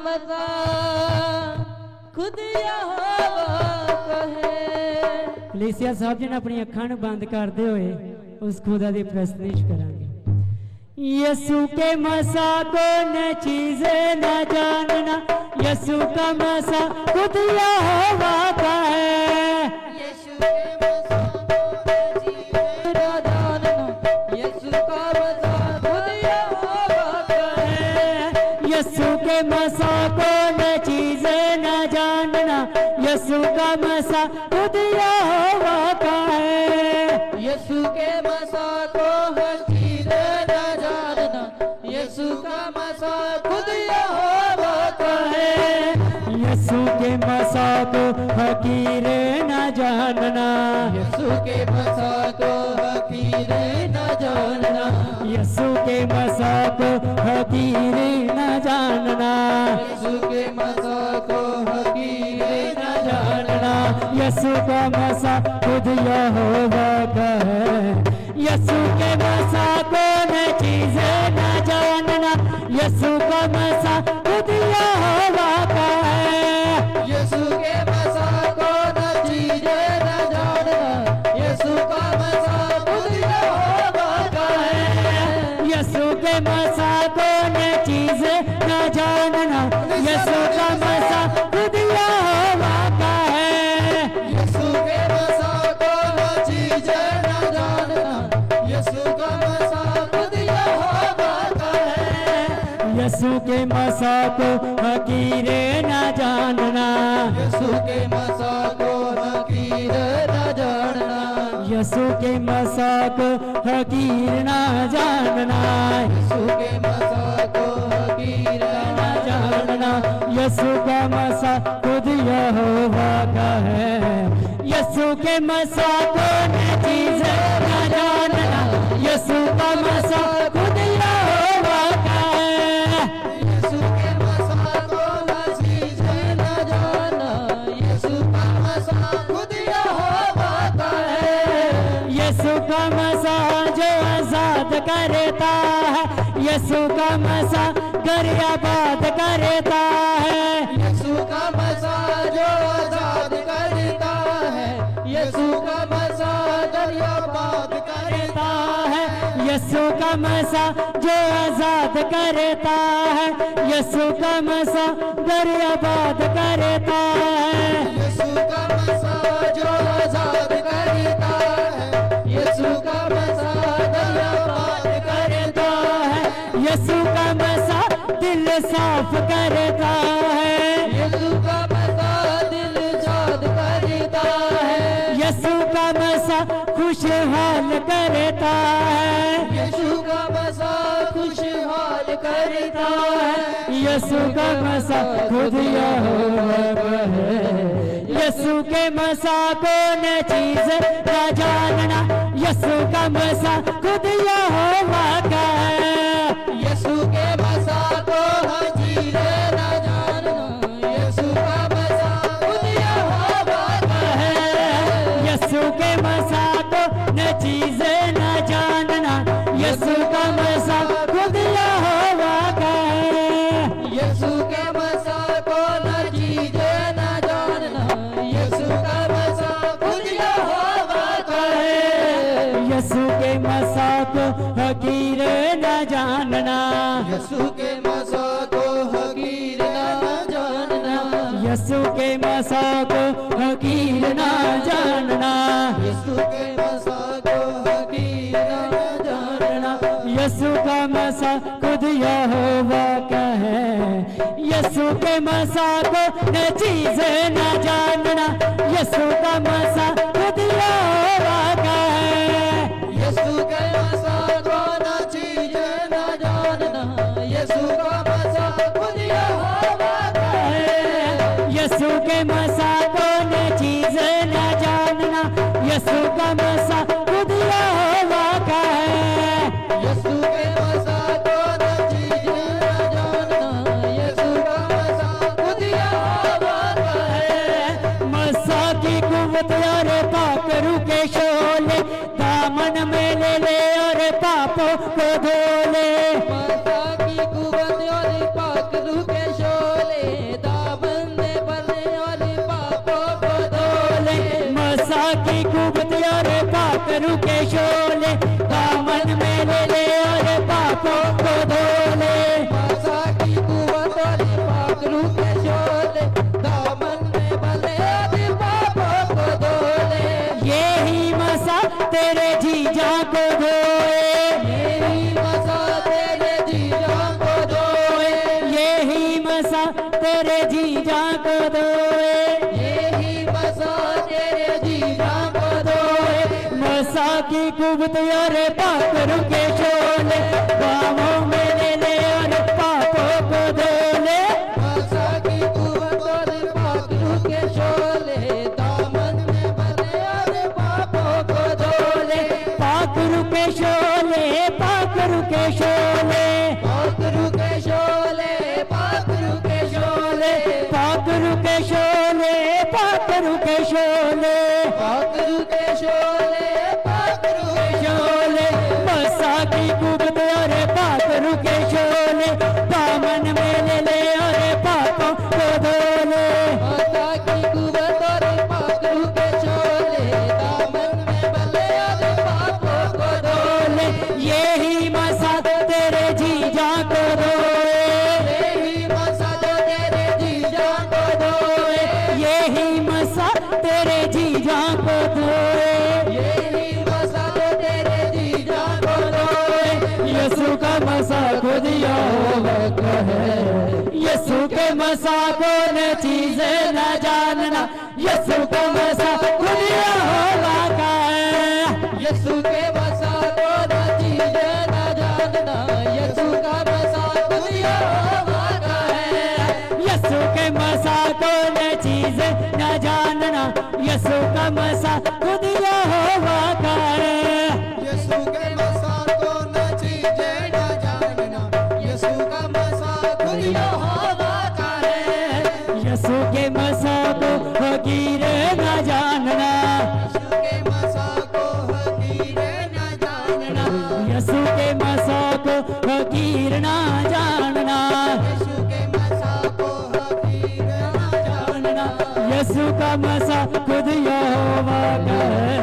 मसा खुद यहोवा कहे। कलीसिया साहब जी ने अपनी अखां नूं बंद करते हुए उस खुदा की प्रस्तुति करांगे। यसु के मसा को न चीज न जानना, यसु का मसा खुद यहोवा का है। यीशु के मसा को न चीज न जानना, यीशु का मसा खुद यहोवा का है। यसु के मसा को न चीज न जानना, यसु का मसा खुद यहोवा का है। यीशु के मसा को हर चीज न जानना, यीशु का मसा खुद यहोवा का है। यसु के मसा को हकीर न जानना, यीशु के मसा को हकीर न जानना, यसु के मसा को हकीर न जानना, यीशु के मसा को हकीर न जानना, यसु का मसा खुद यहोवा का है। यसु के मसा को न चीज न जानना, यसु का मसा खुद यहोवा का है। यीशु के मसा को न चीज न जानना, यीशु का मसा खुद यहोवा का है। यसु के मसा को न चीज न जानना, यसु का मसा खुद यहोवा का है। यीशु के मसा को न चीज न जानना, यीशु का मसा खुद यहोवा का है। यसु के मसा को हकीर न जानना, यीशु के मसा को हकीर न जानना, यसु के मसा को हकीर न जानना, यीशु के मसा को हकीर न जानना, यसु का मसा खुद यहोवा का है। यसु के मसा को न चीज न जानना, यसु का मसा खुद यहोवा का है। यीशु के मसा को न चीज न जानना, यीशु का मसा खुद यहोवा का है। यसु का मसा जो आजाद करता है, यसु का मसा घर आबाद करता है। यीशु का मसा जो आजाद करता है, यीशु का मसा दरियाबाद करता है। यसु का मसा जो आजाद करता है, यसु का मसा घर आबाद करता है। यीशु का मसा जो आजाद करता है, यीशु का मसा दरियाबाद करता है। यसु का मसा दिल साफ करता है। यीशु का मसा दिल जाद करता है। यसु का मसा खुशहाल करता है। यीशु का मसा खुशहाल करता है। यसु का मसा खुद यहोवा का है। यसु के मसा को न चीज न जानना, यसु का मसा खुद यहोवा का है। यीशु के मसा को हकीर न जानना, यीशु का मसा खुद यहोवा का है। यसु के मसा को न चीज न जानना, यसु का मसा खुद यहोवा का है। यीशु के मसा को न चीज न जानना, यीशु का मसा खुद यहोवा का है। यसु के मसा को हकीर न जानना, यीशु के मसा को हकीर न जानना, यसु के मसा को हकीर न जानना, यीशु के मसा को हकीर न जानना, यसु का मसा खुद यहोवा का है। यसु के मसा को न चीज न जानना, यसु का मसा खुद यहोवा का है। यीशु के मसा को न चीज न जानना, यीशु का मसा खुद यहोवा का है। यसु के मसा को न चीज न जानना, यसु का मसा खुद यहोवा का है। यीशु के मसा को न चीज न जानना, यीशु का मसा खुद यहोवा का है। मसा की कुव्वत और पाक रू के शोले, दामन में ले और पापों को धो ले। मसा की कुव्वत और पाक रूह के शोले, पाखरू के शोले दामन में ले ले और पापों को धो ले। मसा की कुवत वाले पाखरू के शोले दामन में भले आदि पापों को धो ले। यही मसा तेरे जीजा को धोए, यही मसा तेरे जीजा को धोए, यही मसा तेरे जीजा को धोए, यही मसा तेरे जीजा को धोए। मसा की कुबत और पाखरू के शोले बाहों में ले ले और पापों को धो ले। मसा की कुवत वाले पाखरू के शोले दामन में भले आदि पापों को धो ले। पाखरू के शोले, पाखरू के शोले, पाखरू के शोले, पाखरू के शोले, पाखरू के शोले, पाखरू के शोले, पाखरू के शोले, पाखरू के शोले मसा की कुबत और पाखरू के शोले दामन में ले ले और पापों को धो ले। मसा की कुवत और पाखरू के शोले दामन में भले आदि पापों को धो ले। यही मसा तेरे जीजा को धोए, यही मसा जो तेरे जीजा को धोए, यही मसा तेरे जीजा को धोए। यही मसा जो तेरे जीजा को धोए। यीशु का मसा खुद यहोवा का है, यीशु के मसा को न चीजें न जानना, यीशु का मसा खुद यहोवा का है। यीशु के मसा को न चीजें न जानना, यीशु का मसा खुद यहोवा का है। यीशु के मसा को न चीजें न जानना, यीशु का मसा खुद यहोवा का है। यीशु के मसा को न चीजें न जानना, यीशु का मसा खुद यहोवा का है। यीशु के मसा को हकीर न जानना, यीशु के मसा को हकीर न जानना, यीशु के मसा को हकीर न जानना, यीशु के मसा को हकीर न जानना। यीशु का मसा खुद यहोवा का है।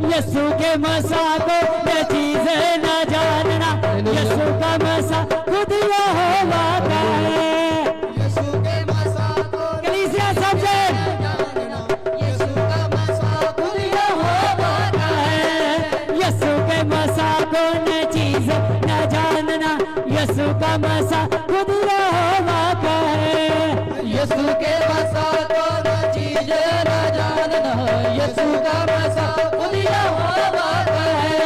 यीशु के मसा को ये चीजें न जानना, यीशु का मसा खुद यहोवा का है। यीशु के मसा को कलीसिया सबसे जानना, यीशु का मसा खुद यहोवा का है। यीशु के मसा को न चीज न जानना, यीशु का मसा खुद यहोवा का है। यीशु के मसा को न चीज न जानना, यीशु का मसा खुद यहोवा का है।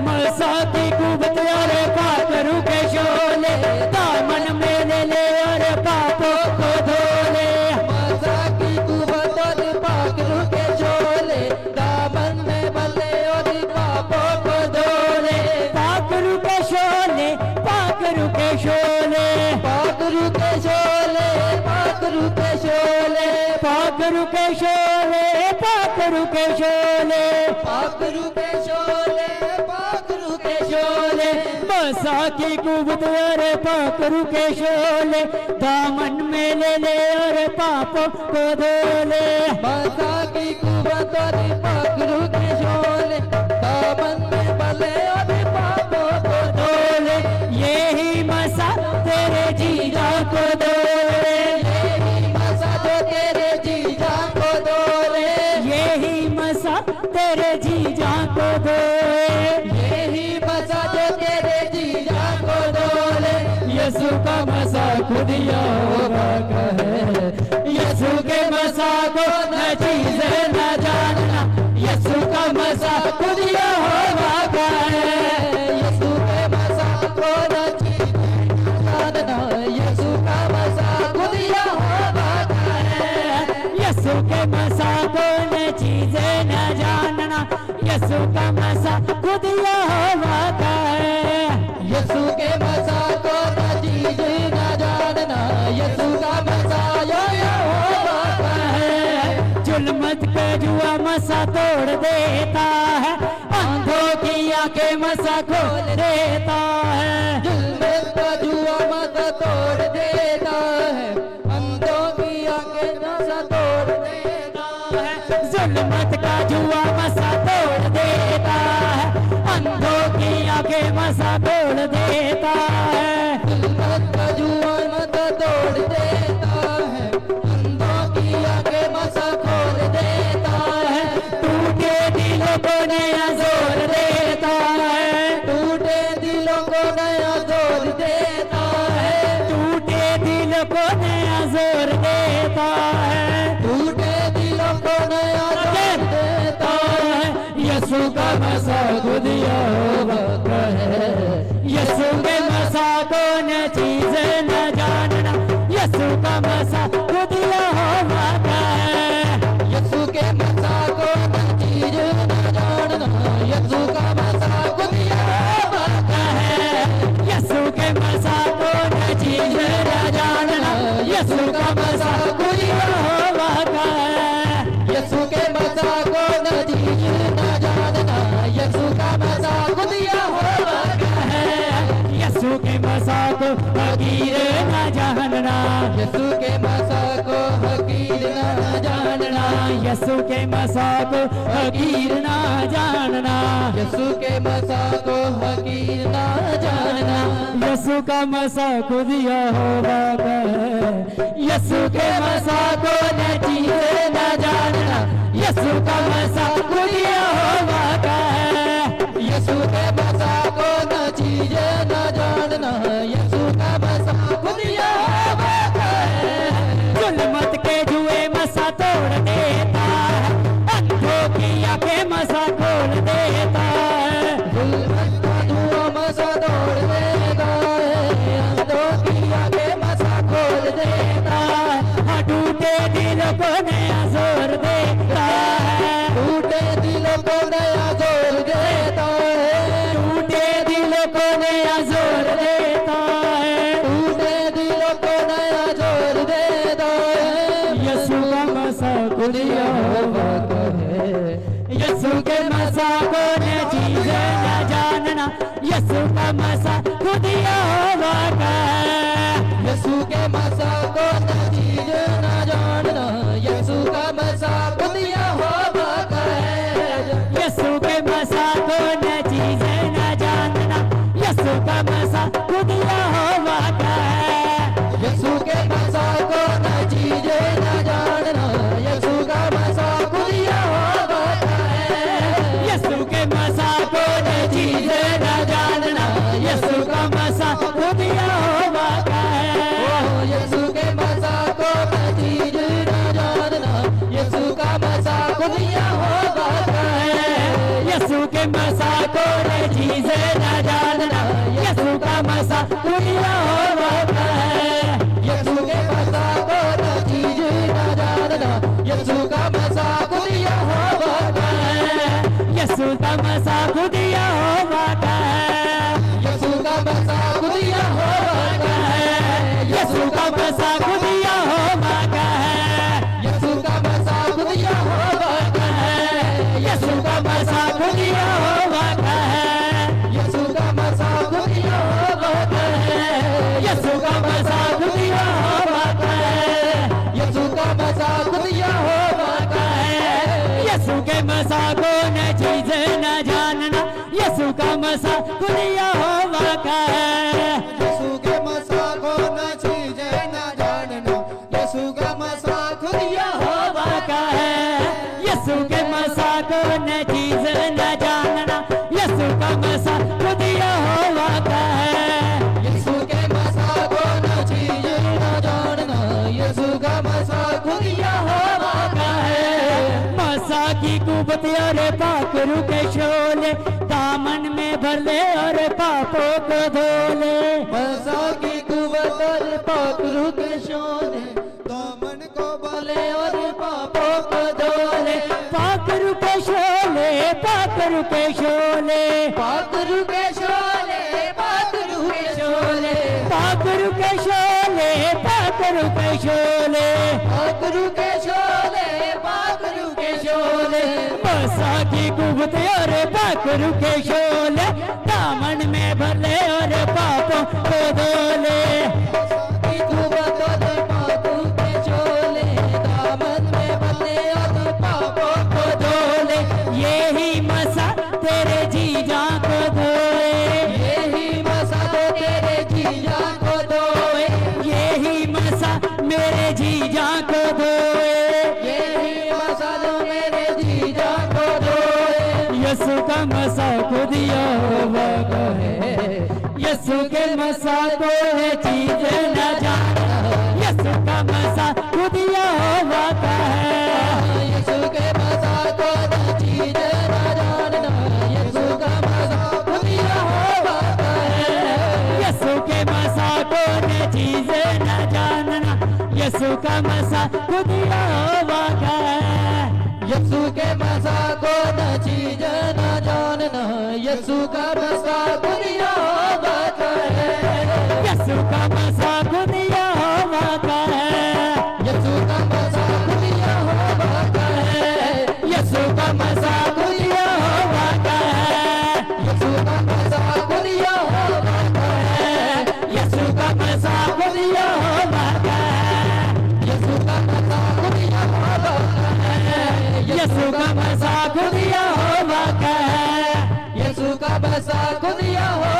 मसा की कुबत और पाखरू के शोले दामन में ले ले और पापों को धो ले। मसा की कुवत और पाखरू के शोले दामन में भले और पापों को धो ले। पाखरू के शोले, पाखरू के शोले, पाखरू के शोले, पाखरू के शोले, पाखरू के शोले, पाखरू के शोले, पाखरू के शोले, पाखरू के शोले मसा की कुबत और पाखरू के शोले दामन में ले ले और पापों को धो ले। मसा की कुवत और पाखरू के शोले दामन में भले और पापों को धो ले। यही मसा तेरे जीजा को धोए, यही मसा जो तेरे जीजा को धो ले। यही मसा तेरे जीजा को धोए। यही मसा जो तेरे जीजा को धो ले। यीशु का मसा खुद यहोवा का है। यीशु के मसा को न चीजें न जानना, यीशु का मसा खुद यहोवा का है। यीशु के मसा को न चीजें न जानना, यीशु का मसा खुद यहोवा का है। यीशु के मसा को न चीजें न जानना, यीशु का मसा खुद यहोवा का है। यीशु के मसा को न चीजें न जानना, यीशु का मसा यहोवा का है। जुल्मत का जुआ मसा तोड़ देता है, अंधों की आंखें मसा खोल देता है। जुल्मत का जुआ मसा तोड़ देता है, अंधों की आंखें मसा तोड़ देता है। जुल्मत का जुआ मसा तोड़ देता है, जुल्मत का जुआ मत तोड़ देता है, अंधों की आंखें मसा खोल देता है, टूटे दिलों को नया जोर देता है, टूटे दिलों को नया जोर देता है, टूटे दिलों को नया जोर देता है, टूटे दिलों को नया जोर देता है। यीशु का मसा खुद यहोवा है, यीशु के मसा को न चीज न जानना, यीशु का मसा खुद यहोवा का है, यीशु के मसा को न चीज न जानना, यीशु का मसा खुद यहोवा का है, यीशु के मसा को न चीज न जानना, यीशु का मसा खुद यहोवा का है, यीशु के मसा को न चीज न जानना, यीशु का मसा खुद यहोवा का है, यीशु के मसा को फकीर न जानना, यीशु के मसा को हकीर न जानना, यीशु के मसा को फकीर न जानना, यीशु के मसा को हकीर न जानना, यीशु का मसा खुद यहोवा का है, यीशु के मसा को न चीज न जानना, यीशु का मसा खुद यहोवा का है, यीशु के मसा को न चीज न जानना, यीशु का मसा खुद यहोवा का है, जुल्मत के जुए मसा तोड़ देता है, अंधों की आंखें मसा खोल देता है, जुल्मत का धुआं मसा तोड़ देता है, अंधों की आंखें मसा खोल देता है, हाँ, टूटे दिलों को नया जोर देता है, टूटे दिलों को नया जोर देता है, टूटे दिलों को नया जोर देता है, टूटे दिलों को नया जोर देता है। यीशु का मसा खुद यहोवा का है, यीशु के मसा को न चीज न जानना, यीशु का मसा खुद यहोवा का है, यीशु के मसा को न चीज न जानना, यीशु का मसा खुद यहोवा का है, यीशु के मसा को न चीज न जानना, यीशु का मसा खुद यहोवा का है, यीशु के मसा को न चीज न जानना, यीशु का मसा खुद यहोवा का है, यीशु के मसा को न चीज न जानना, यीशु का मसा खुद यहोवा का है, यीशु के मसा को न चीज न जानना, यीशु का मसा खुद यहोवा का है, यीशु के मसा को न चीज न जानना, यीशु का मसा खुद यहोवा का है, यीशु के मसा को न चीज न जानना, यीशु का मसा खुद यहोवा का है, यीशु का मसा खुद यहोवा का है, यीशु का मसा खुद यहोवा का है, यीशु का मसा खुद यहोवा का है, यीशु का मसा खुद यहोवा का है, यीशु का मसा खुद यहोवा का है, यीशु का मसा खुद यहोवा का है, यीशु का मसा खुद यहोवा का है, यीशु का मसा खुद यहोवा का है, यीशु के मसा को न चीज न जानना, यीशु का मसा खुद यहोवा का है, यीशु के मसा को न चीज न जानना, यीशु का मसा खुद यहोवा का है, यीशु के मसा को न चीज न जानना, यीशु का मसा खुद यहोवा का है, यीशु के मसा को न चीज न जानना, यीशु का मसा खुद यहोवा का है, मसा की कुबत और पाखरू के शोले, दामन में भर ले और पापों को धो ले, मसा की कुवत और पाखरू के शोले, दामन को भले और पापों को धोले, पाखरू के शोले, पाखरू के शोले, पाखरू के शोले, पाखरू के शोले, पाखरू के शोले, पाखरू के शोले, पाखरू के शोले, पाखरू के शोले, मसा की कुबत और पाखरू के शोले, दामन में भर ले और पापों को धो ले, की कुवत और पाखरू के शोले, दामन में भले और पापों को धोले, यही मसा तेरे जीजा को धोए, यही मसा तो तेरे यीशु के मसा को है चीज न जानना, यीशु का मसा खुद यहोवा का है। यीशु के मसा को न चीज न जानना, यीशु का मसा खुद यहोवा का है। यीशु के मसा को न चीज न जानना, यीशु का मसा खुद यहोवा का है। यीशु के मसा को न चीज न जानना, यीशु का मसा खुद यहोवा का है। यीशु का मसा खुद यहोवा का है। यीशु का मसा खुद यहोवा का है। यीशु का मसा खुद यहोवा का है। यीशु का मसा खुद यहोवा का है। यीशु का मसा खुद यहोवा का है। यीशु का मसा खुद यहोवा का है। यीशु का मसा खुद यहोवा का है। यीशु का मसा खुद यहोवा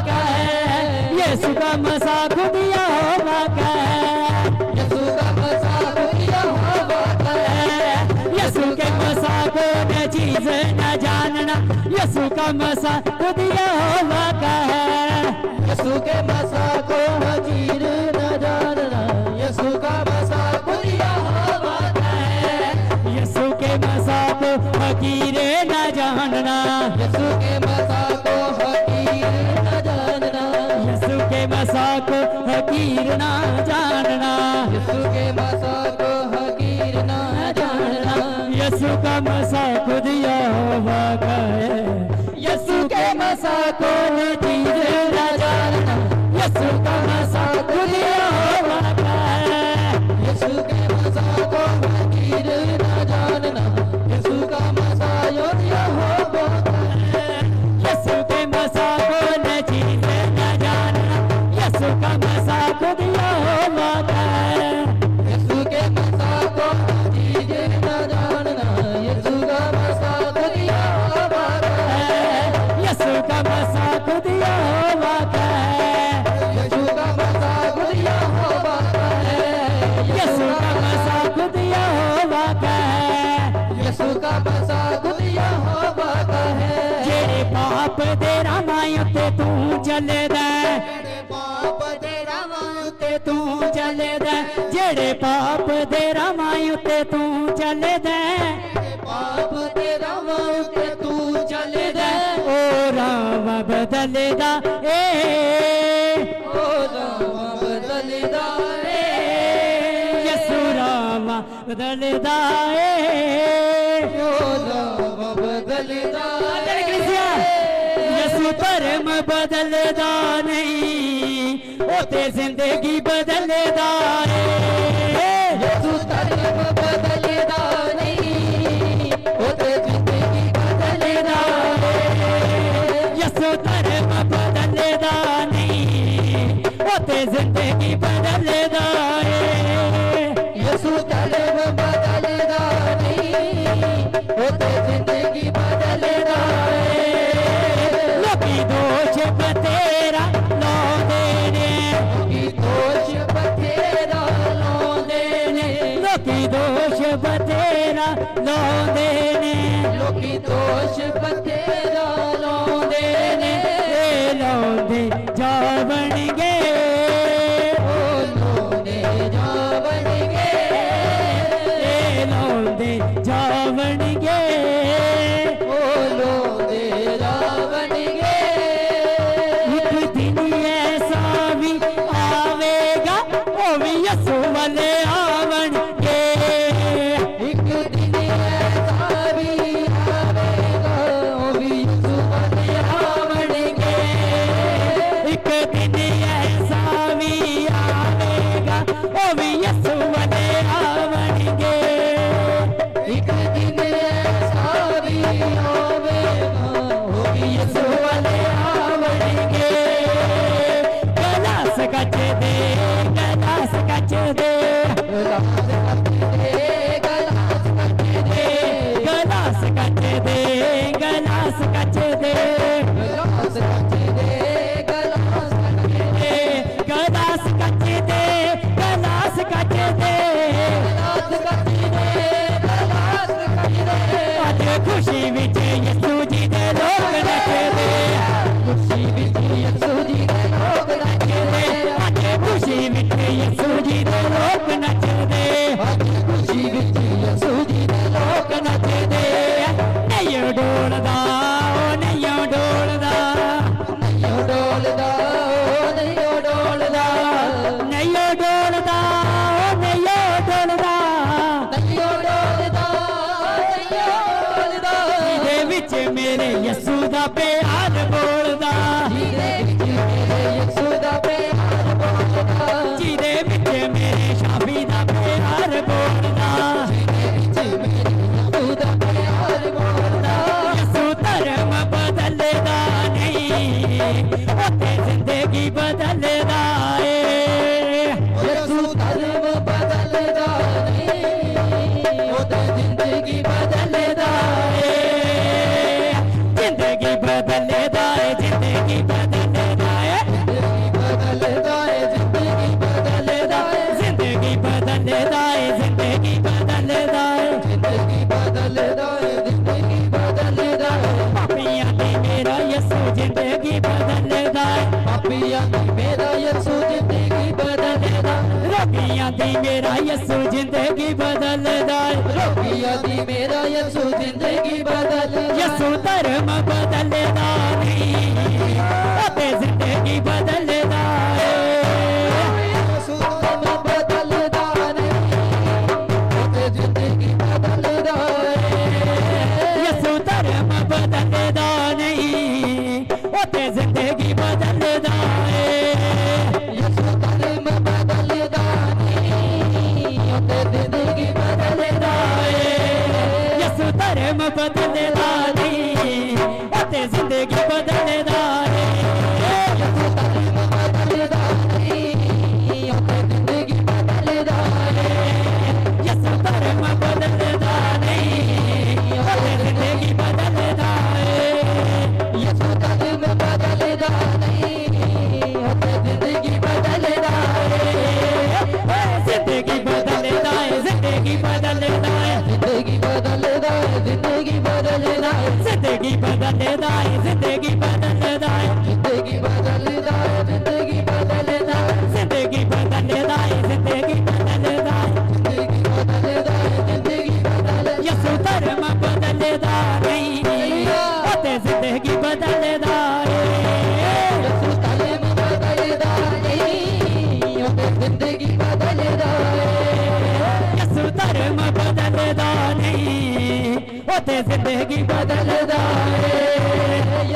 का है। यीशु का मसा खुद यहोवा का है। यीशु का मसा खुद यहोवा का है। यीशु के मसा को न चीज न जानना, यीशु का मसा खुद यहोवा का है। यीशु के मसा को हकीर न जानना, यीशु का मसा खुद यहोवा का है। यीशु के मसा को फकीर न जानना, यीशु के मसा को हकीर न जानना, यीशु के मसा को फकीर न जानना, यीशु के मसा को हकीर न जानना। यीशु का मसा खुद यहोवा का है। यीशु के मसा को न चीज न जानना, यीशु का मसा खुद यहोवा का है। यीशु के मसा को हकीर न जानना, यीशु का मसा यहोवा का है। यीशु के मसा को न चीज न जानना, यीशु का मसा खुद यहोवा का है। यीशु के मसा को चीज न जानना, यीशु का मसा खुद यहोवा का है। यीशु का मसा खुद यहोवा का है। यीशु का मसा खुद यहोवा का है। यीशु का मसा खुद यहोवा का है। यीशु का मसा खुद यहोवा का है। जेड़े पाप दे रामायण ते तू चले दे, पाप तेरा मां ते तू चले दे, जेड़े पाप दे रामायण ते तू चले दे, पाप तेरा मां ते तू चले दे। ओ राम बदलदा ए, ओ राम बदलदा रे, यसु राम बदलदा ए। ओ राम बदलदा आदर कृष्या, यसु धर्म बदलदा नहीं, ओ ते जिंदगी बदलदा रे। यीशु धर्म बदलदा नहीं, ओ ते जिंदगी बदलदा रे। यसु धर्म बदलदा नहीं, ओ ते जिंदगी बदलदा रे। यीशु धर्म बदलदा नहीं, ओ ते जिंदगी बदलदा रे। लोकी दोष बतेरा लाउंदे ने, की दोष बथेरा लाਉਂਦੇ ਨੇ, लोकी दोष बतेरा लाउंदे ने, ਲੋਕੀ ਦੋਸ਼ ਬਥੇਰਾ ਲਾਉਂਦੇ ਨੇ। ए लाउंदे जावणगे, ਉਹ ਲਾਉਂਦੇ ਜਾਵਣਗੇ, ए लाउंदे जावणगे। ਉਹ ਲਾਉਂਦੇ ਜਾਵਣਗੇ। एक दिन ऐसा भी आवेगा, ओ भी यसु वाले आवणगे। ਇੱਕ ਦਿਨ ਐਸਾ ਵੀ ਆਵੇਗਾ, ਉਹ ਵੀ ਯਿਸੂ ਵਾਲੇ ਆਵਣਗੇ। एक दिन ऐसा भी आवेगा, ओ भी यसु वाले आवणगे। ਇੱਕ ਦਿਨ ਐਸਾ ਵੀ ਆਵੇਗਾ, ਉਹ ਵੀ ਯਿਸੂ ਵਾਲੇ ਆਵਣਗੇ। गलास कच दे, गलास कच दे, ਗਲਾਸ ਕੱਚੇ ਦੇ, ਗਲਾਸ ਕੱਚੇ ਦੇ, गलास कच दे, गलास कच दे, ਗਲਾਸ ਕੱਚੇ ਦੇ, ਗਲਾਸ ਕੱਚੇ ਦੇ, गलास कच दे, गलास कच दे। ਗਲਾਸ ਕੱਚੇ ਦੇ, ਗਲਾਸ ਕੱਚੇ ਦੇ। ਅੱਜ ਖੁਸ਼ੀ ਵਿੱਚ ਯਿਸੂ ਜੀ ਦੇ ਲੋਕ ਨੱਚਦੇ, ਖੁਸ਼ੀ ਵਿੱਚ ਯਿਸੂ ਜੀ ਦੇ विच मेरे यसू दा प्यार बोलदा ਜਿਹਦੇ ਵਿੱਚ ਮੇਰੇ ਯਿਸੂ ਦਾ ਪਿਆਰ ਬੋਲਦਾ ਜਿਹਦੇ ਵਿੱਚ ਮੇਰੇ ਸ਼ਾਫੀ ਦਾ ਪਿਆਰ ਬੋਲਦਾ ਜਿਹਦੇ ਵਿੱਚ ਮੇਰੇ ਯਿਸੂ ਦਾ ਪਿਆਰ ਬੋਲਦਾ यसू धर्म बदलदा नहीं ओते जिंदगी बदलदा है ਯਿਸੂ ਧਰਮ ਬਦਲਦਾ ਨਹੀਂ ਉਹਦੇ ਜ਼ਿੰਦਗੀ ਬਦਲਦਾ है जिंदगी बदलदा है जिंदगी बदलदा है ਜ਼ਿੰਦਗੀ ਬਦਲਦਾ ਏ ਜ਼ਿੰਦਗੀ ਬਦਲਦਾ ਏ जिंदगी बदलदा है जिंदगी बदलदा है ਜ਼ਿੰਦਗੀ ਬਦਲਦਾ ਏ ਜ਼ਿੰਦਗੀ ਬਦਲਦਾ ਏ पापियां दी मेरा यसू जिंदगी बदलदा है ਪਾਪੀਆਂ ਦੀ ਮੇਰਾ ਯਿਸੂ ਜ਼ਿੰਦਗੀ ਬਦਲਦਾ रोगियां दी मेरा यसू जिंदगी बदलदा है ਰੋਗੀਆਂ ਦੀ ਮੇਰਾ ਯਿਸੂ ਜ਼ਿੰਦਗੀ ਬਦਲਦਾ यसू धर्म बदलदा नहीं ओते जिंदगी बदलदा है ਯਿਸੂ ਧਰਮ ਬਦਲਦਾ ਨਹੀਂ ਉਹਦੇ ਜ਼ਿੰਦਗੀ ਬਦਲਦਾ ਏ यसू धर्म बदलदा नहीं ओते जिंदगी बदलदा है ਯਿਸੂ ਧਰਮ ਬਦਲਦਾ ਨਹੀਂ ਉਹਦੇ ਜ਼ਿੰਦਗੀ ਬਦਲਦਾ ਏ यसू धर्म बदलदा नहीं ओते जिंदगी बदलदा है ਯਿਸੂ ਧਰਮ ਬਦਲਦਾ ਨਹੀਂ ਉਹਦੇ ਜ਼ਿੰਦਗੀ ਬਦਲਦਾ ਏ यसू धर्म बदलदा नहीं ओते जिंदगी बदलदा है ਯਿਸੂ ਧਰਮ ਬਦਲਦਾ ਨਹੀਂ ਉਹਦੇ ਜ਼ਿੰਦਗੀ ਬਦਲਦਾ ਏ जिंदगी बदलदा है जिंदगी बदलदा है ਜ਼ਿੰਦਗੀ ਬਦਲਦਾ ਏ ਜ਼ਿੰਦਗੀ ਬਦਲਦਾ ਏ जिंदगी बदलदा है जिंदगी बदलदा है ਜ਼ਿੰਦਗੀ ਬਦਲਦਾ ਏ ਜ਼ਿੰਦਗੀ ਬਦਲਦਾ ਏ जिंदगी बदलदा है जिंदगी बदलदा है ਜ਼ਿੰਦਗੀ ਬਦਲਦਾ ਏ ਜ਼ਿੰਦਗੀ ਬਦਲਦਾ यसू धर्म बदलदा नहीं ओते जिंदगी बदलदा है ਯਿਸੂ ਧਰਮ ਬਦਲਦਾ ਨਹੀਂ ਉਹਦੇ ਜ਼ਿੰਦਗੀ ਬਦਲਦਾ ਏ यसू धर्म बदलदा नहीं ओते जिंदगी ਬਦਲਦਾ ਏ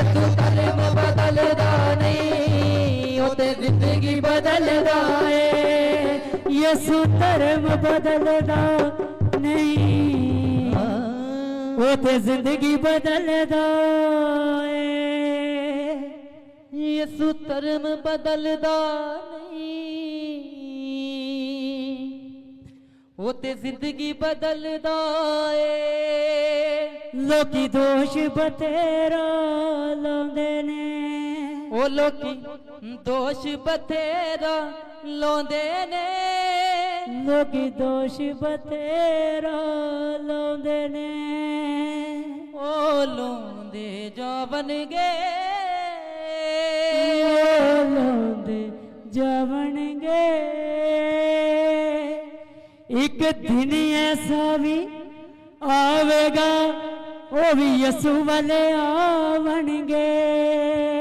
ਯਿਸੂ ਧਰਮ ਬਦਲਦਾ ਨਹੀਂ ਉਹਦੇ ਜ਼ਿੰਦਗੀ ਬਦਲਦਾ ਏ यसू धर्म बदलदा नहीं ओते जिंदगी बदलदा है ਯਿਸੂ ਧਰਮ ਬਦਲਦਾ ਨਹੀਂ ਉਹ ਤੇ ਜ਼ਿੰਦਗੀ ਬਦਲਦਾ ਏ लोकी दोष बतेरा लाਉਂਦੇ ਨੇ ਉਹ ਲੋਕੀ ਦੋਸ਼ ਬਥੇਰਾ ਲਾਉਂਦੇ ਨੇ ਲੋਕੀ ਦੋਸ਼ ਬਤੇਰਾ ਲਾਉਂਦੇ ਨੇ ਉਹ ਲਾਉਂਦੇ ਜਾਵਣਗੇ ਲਾਉਂਦੇ ਜਾਵਣਗੇ ਇੱਕ ਦਿਨ ਐਸਾ ਵੀ ਆਵੇਗਾ ਉਹ ਵੀ ਯਸੂ ਵਾਲੇ ਆਵਣਗੇ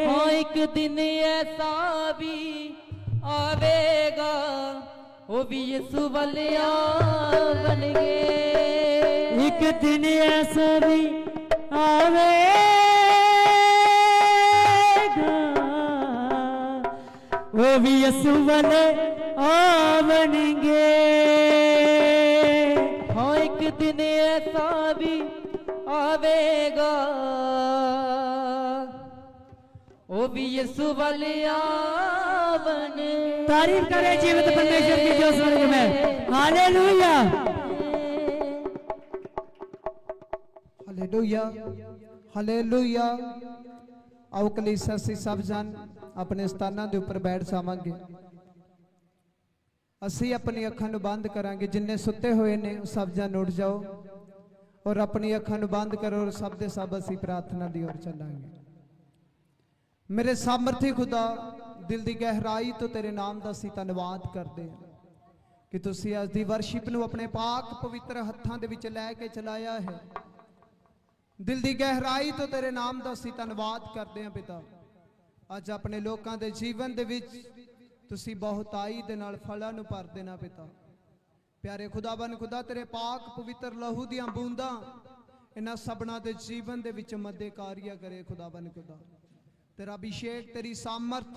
ਹਾਂ ਇੱਕ ਦਿਨ ਐਸਾ ਵੀ ਆਵੇਗਾ ਉਹ ਵੀ ਯਿਸੂ ਵੱਲ ਆਵਣਗੇ ਇੱਕ ਦਿਨ ਐਸਾ ਵੀ ਆਵੇਗਾ ਉਹ ਵੀ ਯਸੂ ਵਾਲੇ ਆਵਣਗੇ ਹਾਂ ਇੱਕ ਦਿਨ ਐਸਾ ਵੀ ਆਵੇਗਾ ਉਹ ਵੀ ਯਿਸੂ ਵੱਲ ਆਵਣ तारीफ करे जीवित परमेश्वर की जो स्वर्ग में हालेलुया ਹਾਲੇਲੂਇਆ ਹਾਲੇਲੂਇਆ। ਆਓ ਕਲੀਸਿਆ ਅਸੀਂ ਸਭ ਜਨ ਆਪਣੇ ਸਥਾਨਾਂ ਦੇ ਉੱਪਰ ਬੈਠ ਜਾਵਾਂਗੇ। ਅਸੀਂ ਆਪਣੀ ਅੱਖਾਂ ਨੂੰ ਬੰਦ ਕਰਾਂਗੇ। ਜਿੰਨੇ ਸੁੱਤੇ ਹੋਏ ਨੇ ਉਹ ਸਭ ਜਨ ਉੱਠ ਜਾਓ ਔਰ ਆਪਣੀ ਅੱਖਾਂ ਨੂੰ ਬੰਦ ਕਰੋ ਔਰ ਸਭ ਦੇ ਸਭ ਅਸੀਂ ਪ੍ਰਾਰਥਨਾ ਦੀ ओर ਚੱਲਾਂਗੇ। ਮੇਰੇ ਸਾਮਰਥੀ ਖੁਦਾ, ਦਿਲ ਦੀ ਗਹਿਰਾਈ ਤੋਂ ਤੇਰੇ ਨਾਮ ਦਾ ਅਸੀਂ ਧੰਨਵਾਦ ਕਰਦੇ ਹਾਂ ਕਿ ਤੁਸੀਂ ਅੱਜ ਦੀ ਵਰਸ਼ਿਪ ਨੂੰ ਆਪਣੇ ਪਾਕ ਪਵਿੱਤਰ ਹੱਥਾਂ ਦੇ ਵਿੱਚ ਲੈ ਕੇ ਚਲਾਇਆ ਹੈ। ਦਿਲ ਦੀ ਗਹਿਰਾਈ ਤੋਂ ਤੇਰੇ ਨਾਮ ਦਾ ਅਸੀਂ ਧੰਨਵਾਦ ਕਰਦੇ ਹਾਂ ਪਿਤਾ। ਅੱਜ ਆਪਣੇ ਲੋਕਾਂ ਦੇ ਜੀਵਨ ਦੇ ਵਿੱਚ ਤੁਸੀਂ ਬਹੁਤਾਈ ਦੇ ਨਾਲ ਫਲਾਂ ਨੂੰ ਭਰ ਦੇਣਾ ਪਿਤਾ। ਪਿਆਰੇ ਖੁਦਾਵੰਦ ਖੁਦਾ, ਤੇਰੇ ਪਾਕ ਪਵਿੱਤਰ ਲਹੂ ਦੀਆਂ ਬੂੰਦਾਂ इन्हां सबना दे जीवन दे विच मध्य कार्य करे खुदावन खुदा। तेरा अभिषेक तेरी सामर्थ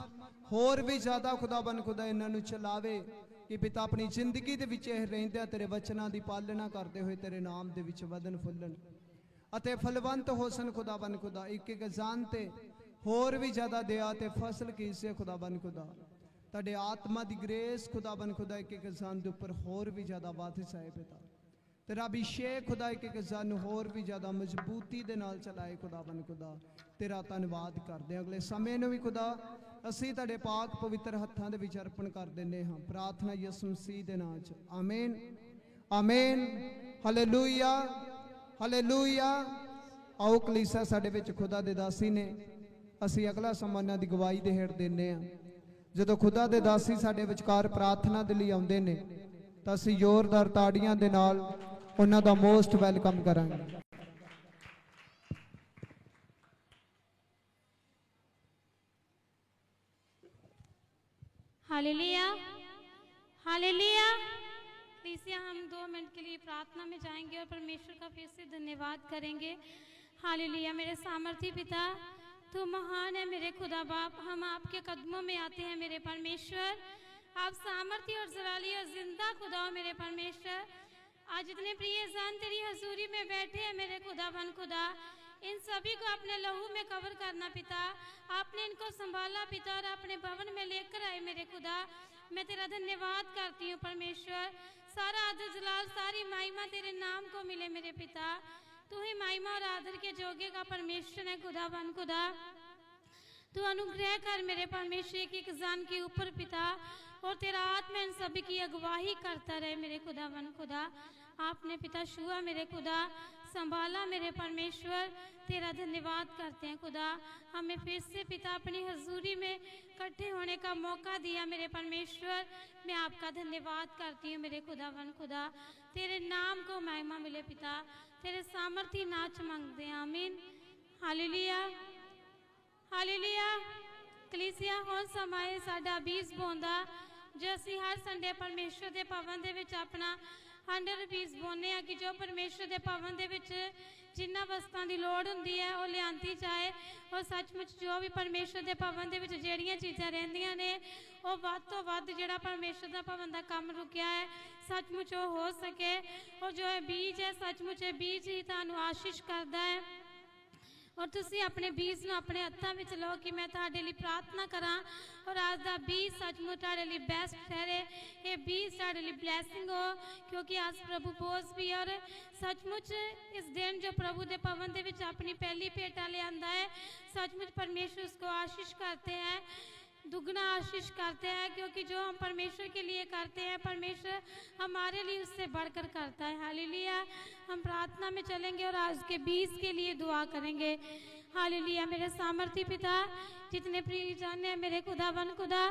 होर भी ज्यादा खुदावन खुदा इन्हां नूं चलावे कि पिता अपनी जिंदगी दे विच रहिंदे तेरे वचनां दी पालना करते हुए तेरे नाम दे विच वधन फुल्लन अते फलवंत हो सन खुदावन खुदा। एक एक जानते होर भी ज्यादा दया ते फसल कीसे खुदावन खुदा। तेरे आत्मा दी ग्रेस खुदावन खुदा एक एक जान दे उपर होर भी ज्यादा वाधिस आए पिता। तेरा अभिषेक खुदा एक एक जान होर भी ज्यादा मजबूती दे नाल चलाए खुदावन खुदा। तेरा धन्यवाद करते हैं। अगले समय नूं भी खुदा असीं तेरे पाक पवित्र हत्थां दे विच अर्पण कर दिंदे हां। प्रार्थना यसू मसीह दे नाम च आमीन आमीन हालेलुया हालेलुया। आओ कलीसिया साडे विच खुदा दे दासी ने असीं अगला सਮਾं इन्हां दी गवाही दे हेठ दिंदे हां। जदों खुदा दे दासी साडे विचकार प्रार्थना दे लई आउंदे ने तां असीं जोरदार ताड़ियां दे नाल उन्हां दा मोस्ट वैलकम करांगे। Hallelujah hallelujah. कलीसिया हम 2 मिनट के लिए प्रार्थना में जाएंगे और परमेश्वर का फिर से धन्यवाद करेंगे। हालेलुया। मेरे सामर्थी पिता तू महान है मेरे खुदा बाप। हम आपके कदमों में आते हैं मेरे परमेश्वर। आप सामर्थी और जलाली और जिंदा खुदा हो मेरे परमेश्वर। आज इतने प्रिय जान तेरी हजूरी में बैठे हैं मेरे खुदा बन खुदा। इन सभी को अपने लहू में कवर करना पिता। आपने इनको संभाला पिता और अपने भवन में लेकर आए मेरे खुदा। मैं तेरा धन्यवाद करती हूँ परमेश्वर। सारा आदर जलाल सारी महिमा तेरे नाम को मिले मेरे पिता। तू ही महिमा और आदर के जोगे का परमेश्वर है खुदा बन खुदा। तू अनुग्रह कर मेरे परमेश्वर एक एक जान के ऊपर पिता और तेरा आत्मा इन सभी की अगुवाही करता रहे मेरे खुदा बन खुदा। आपने पिता छुआ मेरे खुदा संभाला मेरे परमेश्वर। तेरा धन्यवाद करते हैं खुदा। हमें फिर से पिता अपनी हजूरी में इकट्ठे होने का मौका दिया मेरे परमेश्वर। मैं आपका धन्यवाद करती हूँ मेरे खुदा बन खुदा। तेरे नाम को महिमा मिले पिता। तेरे सामर्थी नाच मांगते हैं आमीन हालेलुया हालेलुया। कलीसिया हुण समय साडा बीज बोंदा जो असीं हर संडे परमेश्वर के भवन दे विच अपना 100 बीज बोने कि जो परमेश्वर के भवन दे विच जिन्ना वस्तां दी लोड़ हुंदी है वो लियांदी जाए। और सचमुच जो भी परमेश्वर के भवन दे विच जिहड़ियां चीज़ां रहिंदियां ने वो वध तो वध जिहड़ा परमेश्वर दा भवन दा काम रुकिया है सचमुच वो हो सके। और जो है बीज है सचमुच ये बीज ही तुहानूं आशीष करदा है। और तुसी अपने बीज नूं अपने हत्थां विच लो कि मैं तुहाडे लई प्रार्थना करां और आज दा बीज सचमुच तुहाडे लई बेस्ट ठहरे। ये बीज तुहाडे लई ब्लैसिंग हो क्योंकि आज प्रभु बोझ भी और सचमुच इस दिन जो प्रभु दे भवन दे विच अपनी पहली भेंटा ले आंदा है सचमुच परमेश्वर उसको आशीष करते हैं दुगना आशीष करते हैं। क्योंकि जो हम परमेश्वर के लिए करते हैं परमेश्वर हमारे लिए उससे बढ़कर करता है। हालेलुया। हम प्रार्थना में चलेंगे और आज के बीज के लिए दुआ करेंगे। हालेलुया। मेरे सामर्थी पिता जितने प्रिय जन है मेरे खुदा बन खुदा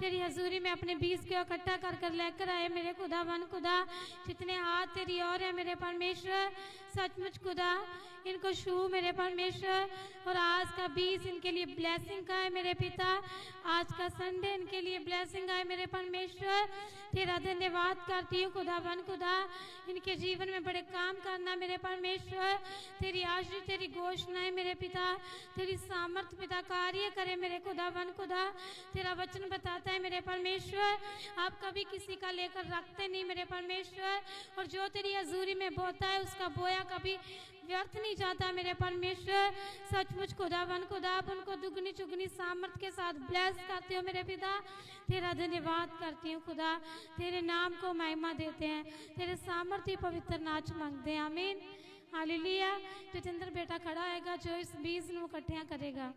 तेरी हजूरी में अपने बीज को इकट्ठा कर कर लेकर आए मेरे खुदा बन खुदा। जितने हाथ तेरी और है मेरे परमेश्वर सचमुच खुदा इनको छू मेरे परमेश्वर। और आज का बीज इनके लिए ब्लेसिंग का है मेरे पिता। आज का संडे इनके लिए ब्लेसिंग है मेरे परमेश्वर। तेरा धन्यवाद करती हूँ खुदा बन खुदा। इनके जीवन में बड़े काम करना मेरे परमेश्वर। तेरी आशीष तेरी घोषणाएं मेरे पिता तेरी सामर्थ पिता कार्य करे मेरे खुदा बन खुदा। तेरा वचन बताता है मेरे परमेश्वर आप कभी किसी का लेकर रखते नहीं मेरे परमेश्वर। और जो तेरी हजूरी में बोता है उसका बोया कभी व्यर्थ नहीं जाता मेरे परमेश्वर। सचमुच खुदा बन खुदा आप उनको दुगनी चुगनी सामर्थ के साथ ब्लेस करते हो मेरे पिता। तेरा धन्यवाद करती हूँ खुदा। तेरे नाम को महिमा देते हैं। तेरे सामर्थ्य पवित्र नाच मांगते हैं आमीन हालेलुया। जितेंद्र बेटा खड़ा आएगा जो इस बीज को इकट्ठा करेगा।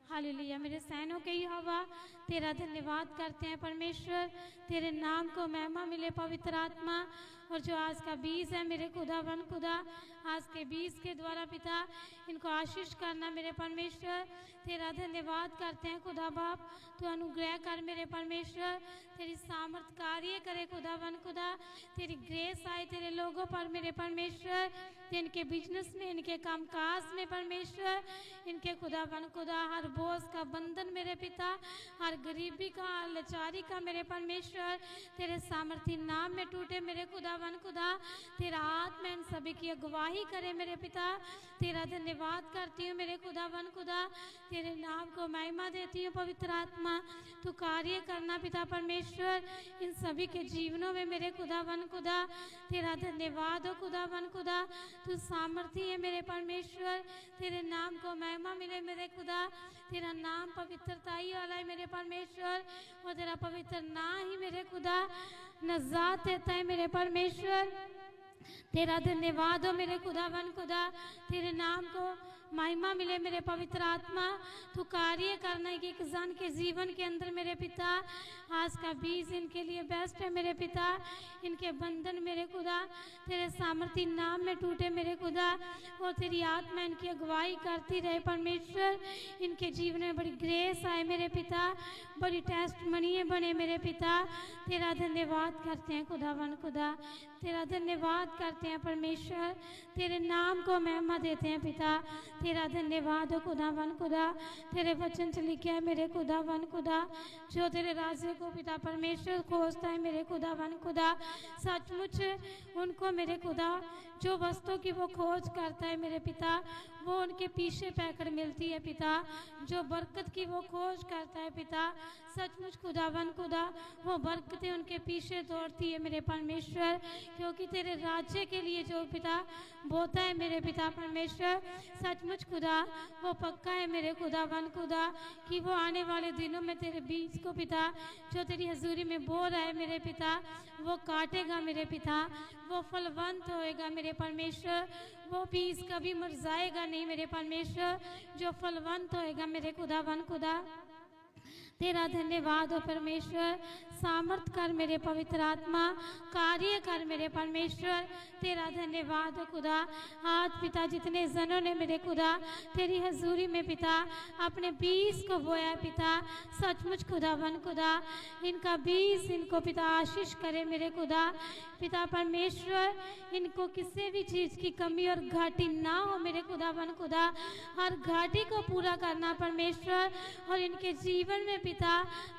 हालेलुया। मेरे सैनों के हवा तेरा धन्यवाद करते हैं परमेश्वर। तेरे नाम को महिमा मिले पवित्र आत्मा। और जो आज का बीज है मेरे खुदा बन खुदा आज के बीज के द्वारा पिता इनको आशीष करना मेरे परमेश्वर। तेरा धन्यवाद करते हैं खुदा बाप। तू अनुग्रह कर मेरे परमेश्वर। तेरी सामर्थ कार्य करे खुदा बन खुदा। तेरी ग्रेस आए तेरे लोगों पर मेरे परमेश्वर। इनके बिजनेस में इनके कामकाज में परमेश्वर इनके खुदा बन खुदा हर बोझ का बंधन मेरे पिता हर गरीबी का हर लाचारी का मेरे परमेश्वर तेरे सामर्थी नाम में टूटे मेरे खुदा खुदावन खुदा, तेरा आत्मा इन सभी की अगुवाही करे मेरे पिता। तेरा धन्यवाद करती हूँ मेरे खुदावन खुदा, तेरे नाम को महिमा देती हूँ पवित्र आत्मा। तू कार्य करना पिता परमेश्वर इन सभी के जीवनों में मेरे खुदावन खुदा। तेरा धन्यवाद हो खुदावन खुदा, तू सामर्थी है मेरे परमेश्वर। तेरे नाम को महिमा मिले मेरे खुदा। तेरा नाम पवित्रताई वाला है मेरे परमेश्वर, और तेरा पवित्र नाम ही मेरे खुदा नजात देता है मेरे परमेश्वर। तेरा धन्यवाद हो मेरे खुदावन खुदा, तेरे नाम को महिमा मिले मेरे पवित्र आत्मा। तू कार्य करना है कि एक जन के जीवन के अंदर मेरे पिता, आज का बीज इनके लिए बेस्ट है मेरे पिता। इनके बंधन मेरे खुदा तेरे सामर्थी नाम में टूटे मेरे खुदा, और तेरी आत्मा इनकी अगुवाई करती रहे परमेश्वर। इनके जीवन में बड़ी ग्रेस आए मेरे पिता, बड़ी टेस्ट मनी बने मेरे पिता। तेरा धन्यवाद करते हैं खुदावन खुदा, तेरा धन्यवाद करते हैं परमेश्वर। तेरे नाम को महिमा देते हैं पिता। तेरा धन्यवाद हो खुदावन खुदा। तेरे वचन से लिखे है मेरे खुदावन खुदा, जो तेरे राज्य को पिता परमेश्वर खोजता है मेरे खुदावन खुदा, सचमुच उनको मेरे खुदा जो वस्तु की वो खोज करता है मेरे पिता, वो उनके पीछे पैकर मिलती है पिता। जो बरकत की वो खोज करता है पिता, सचमुच खुदावन खुदा वो बरकतें उनके पीछे दौड़ती है मेरे परमेश्वर। क्योंकि तेरे राज्य के लिए जो पिता बोता है मेरे पिता परमेश्वर, सचमुच खुदा वो पक्का है मेरे खुदावन खुदा, कि वो आने वाले दिनों में तेरे बीज को पिता जो तेरी हजूरी में बो रहा है मेरे पिता, वो काटेगा मेरे पिता, वो फलवंत होएगा मेरे परमेश्वर। वो बीज कभी मुरझाएगा नहीं मेरे परमेश्वर, जो फलवंत होएगा मेरे खुदावन खुदा। तेरा धन्यवाद हो परमेश्वर। सामर्थ कर मेरे पवित्र आत्मा, कार्य कर मेरे परमेश्वर। तेरा धन्यवाद हो खुदा। आज पिता जितने जनों ने मेरे खुदा तेरी हजूरी में पिता अपने बीज को बोया पिता, सचमुच खुदावन खुदा इनका बीज इनको पिता आशीष करे मेरे खुदा। पिता परमेश्वर इनको किसी भी चीज़ की कमी और घाटी ना हो मेरे खुदावन खुदा, हर घाटी को पूरा करना परमेश्वर, और इनके जीवन में पिता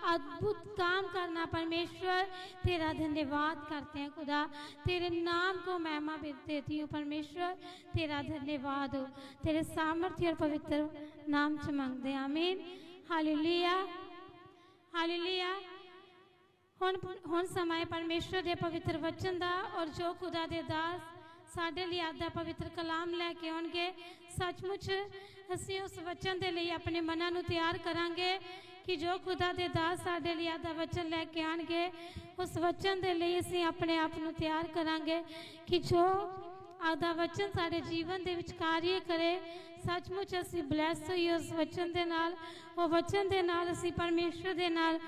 अद्भुत काम करना परमेश्वर। तेरा धन्यवाद करते हैं खुदा, तेरे नाम को महिमा देती हूँ परमेश्वर। तेरा धन्यवाद हो, तेरे सामर्थ्य और पवित्र नाम से मांगते हैं, आमीन। Hallelujah hallelujah. हुण समय परमेश्वर दे पवित्र वचन दा, और जो खुदा दे दास साढ़े लिए आधा पवित्र कलाम लैके आउणगे, सचमुच असीं उस वचन दे लिए अपने मनां नूं तैयार करांगे कि जो खुदा दे दास साढ़े लिए आधा वचन लैके आउणगे, उस वचन दे लिए असीं अपने आप नूं तैयार करांगे कि जो आधा वचन साढ़े जीवन दे विच कार्य करे, सचमुच असीं ब्लैस होइए उस वचन दे नाल। वो वचन दे नाल असीं परमेश्वर दे नाल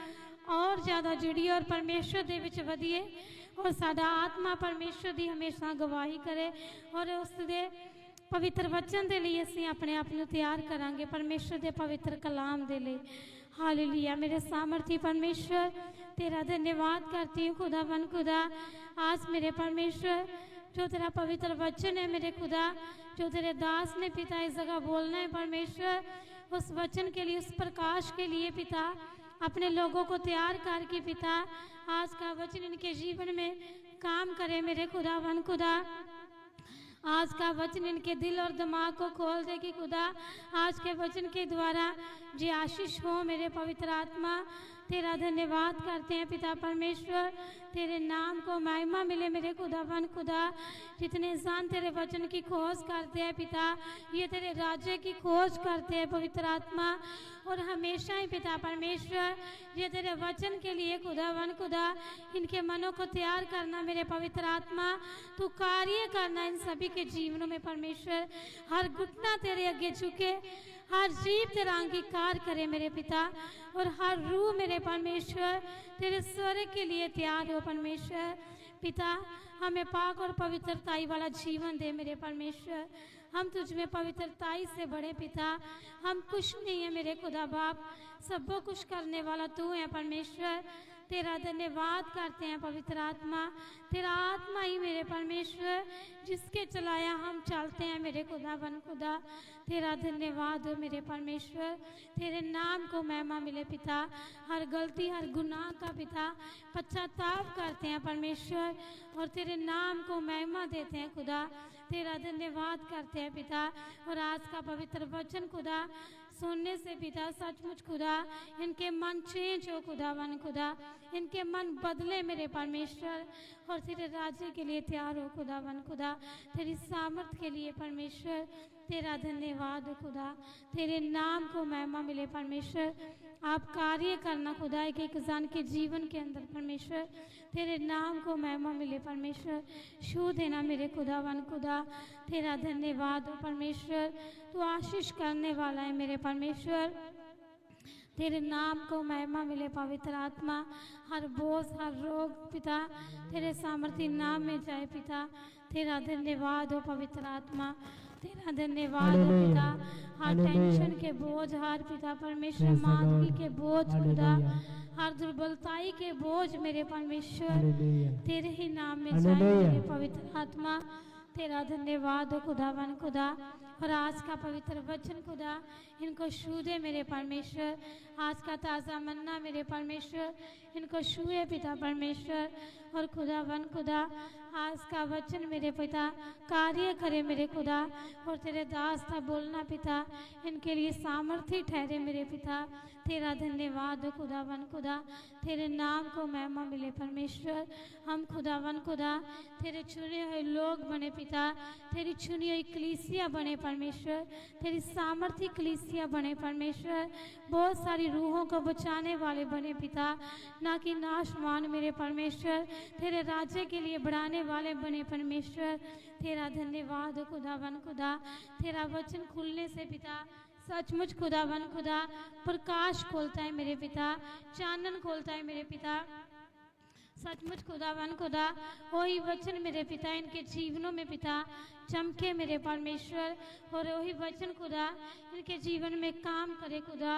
और ज़्यादा जुड़िए और परमेश्वर दे विच वधिए, और साडा आत्मा परमेश्वर दी हमेशा गवाही करे, और उस दे पवित्र वचन दे लिए असीं अपने आप नूं तैयार करांगे परमेश्वर दे पवित्र कलाम दे लिए। हालेलुया। मेरे सामर्थी परमेश्वर तेरा धन्यवाद करती हूँ खुदावन खुदा। आज मेरे परमेश्वर जो तेरा पवित्र वचन है मेरे खुदा, जो तेरे दास ने पिता इस जगह बोलना है परमेश्वर, उस वचन के लिए, उस प्रकाश के लिए पिता अपने लोगों को तैयार करके पिता आज का वचन इनके जीवन में काम करे मेरे खुदावन खुदा। आज का वचन इनके दिल और दिमाग को खोल दे कि खुदा आज के वचन के द्वारा जी आशीष हो मेरे पवित्र आत्मा। तेरा धन्यवाद करते हैं पिता परमेश्वर, तेरे नाम को महिमा मिले मेरे खुदावन खुदा। जितने इंसान तेरे वचन की खोज करते हैं पिता, ये तेरे राज्य की खोज करते हैं पवित्र आत्मा, और हमेशा ही पिता परमेश्वर ये तेरे वचन के लिए खुदावन खुदा इनके मनों को तैयार करना मेरे पवित्र आत्मा। तू कार्य करना इन सभी के जीवनों में परमेश्वर। हर घुटना तेरे आगे झुके, हर जीव तेरा अंगीकार करे मेरे पिता, और हर रूह मेरे परमेश्वर तेरे स्वर्ग के लिए तैयार हो परमेश्वर। पिता हमें पाक और पवित्रताई वाला जीवन दे मेरे परमेश्वर। हम तुझ में पवित्रताई से बड़े पिता, हम कुछ नहीं है मेरे खुदा बाप, सब कुछ करने वाला तू है परमेश्वर। तेरा धन्यवाद करते हैं पवित्र आत्मा। तेरा आत्मा ही मेरे परमेश्वर जिसके चलाया हम चलते हैं मेरे खुदावन खुदा। तेरा धन्यवाद हो मेरे परमेश्वर। तेरे नाम को महिमा मिले पिता। हर गलती हर गुनाह का पिता पश्चाताप करते हैं परमेश्वर और तेरे नाम को महिमा देते हैं खुदा। तेरा धन्यवाद करते हैं पिता। और आज का पवित्र वचन खुदा सुनने से पिता सचमुच खुदा इनके मन चेंज हो खुदावन खुदा। इनके मन बदले मेरे परमेश्वर और तेरे राज्य के लिए तैयार हो खुदावन खुदा। तेरी सामर्थ के लिए परमेश्वर तेरा धन्यवाद हो खुदा। तेरे नाम को महिमा मिले परमेश्वर। आप कार्य करना खुदा एक एक जन के जीवन के अंदर परमेश्वर। तेरे नाम को महिमा मिले परमेश्वर। छू देना मेरे खुदावन खुदा। तेरा धन्यवाद हो परमेश्वर। तू आशीष करने वाला है मेरे परमेश्वर। तेरे नाम को महिमा मिले पवित्र आत्मा। हर बोझ हर रोग पिता तेरे सामर्थ्य नाम में जाए पिता। तेरा धन्यवाद हो पवित्र आत्मा। तेरा धन्यवाद हो पिता। हर टेंशन के बोझ हर पिता परमेश्वर मांदगी के बोझ खुदा हर दुर्बलताई के बोझ मेरे परमेश्वर तेरे ही नाम में जाए मेरे पवित्र आत्मा। तेरा धन्यवाद हो खुदावन खुदा। और आज का पवित्र वचन खुदा इनको छू दे मेरे परमेश्वर। आज का ताज़ा मन्ना मेरे परमेश्वर इनको छूए पिता परमेश्वर। और खुदावन खुदा आज का वचन मेरे पिता कार्य करे मेरे खुदा। और तेरे दास था बोलना पिता इनके लिए सामर्थ्य ठहरे मेरे पिता। तेरा धन्यवाद हो खुदावन खुदा। तेरे नाम को महिमा मिले परमेश्वर। हम खुदावन खुदा तेरे चुने हुए लोग बने पिता। तेरी चुनी हुई कलीसिया बने परमेश्वर। तेरी सामर्थ्य कलीसिया बने परमेश्वर। बहुत सारी रूहों को बचाने वाले बने पिता ना कि नाशवान मेरे परमेश्वर। तेरे राज्य के लिए बढ़ाने वाले बने परमेश्वर। तेरा धन्यवाद हो खुदावन खुदा। तेरा वचन खुलने से पिता सचमुच खुदावन खुदा प्रकाश खोलता है मेरे पिता। चानन खोलता है मेरे पिता। सचमुच खुदावन खुदा वही वचन मेरे पिता इनके जीवनों में पिता चमके मेरे परमेश्वर। और वही वचन खुदा इनके जीवन में काम करे खुदा।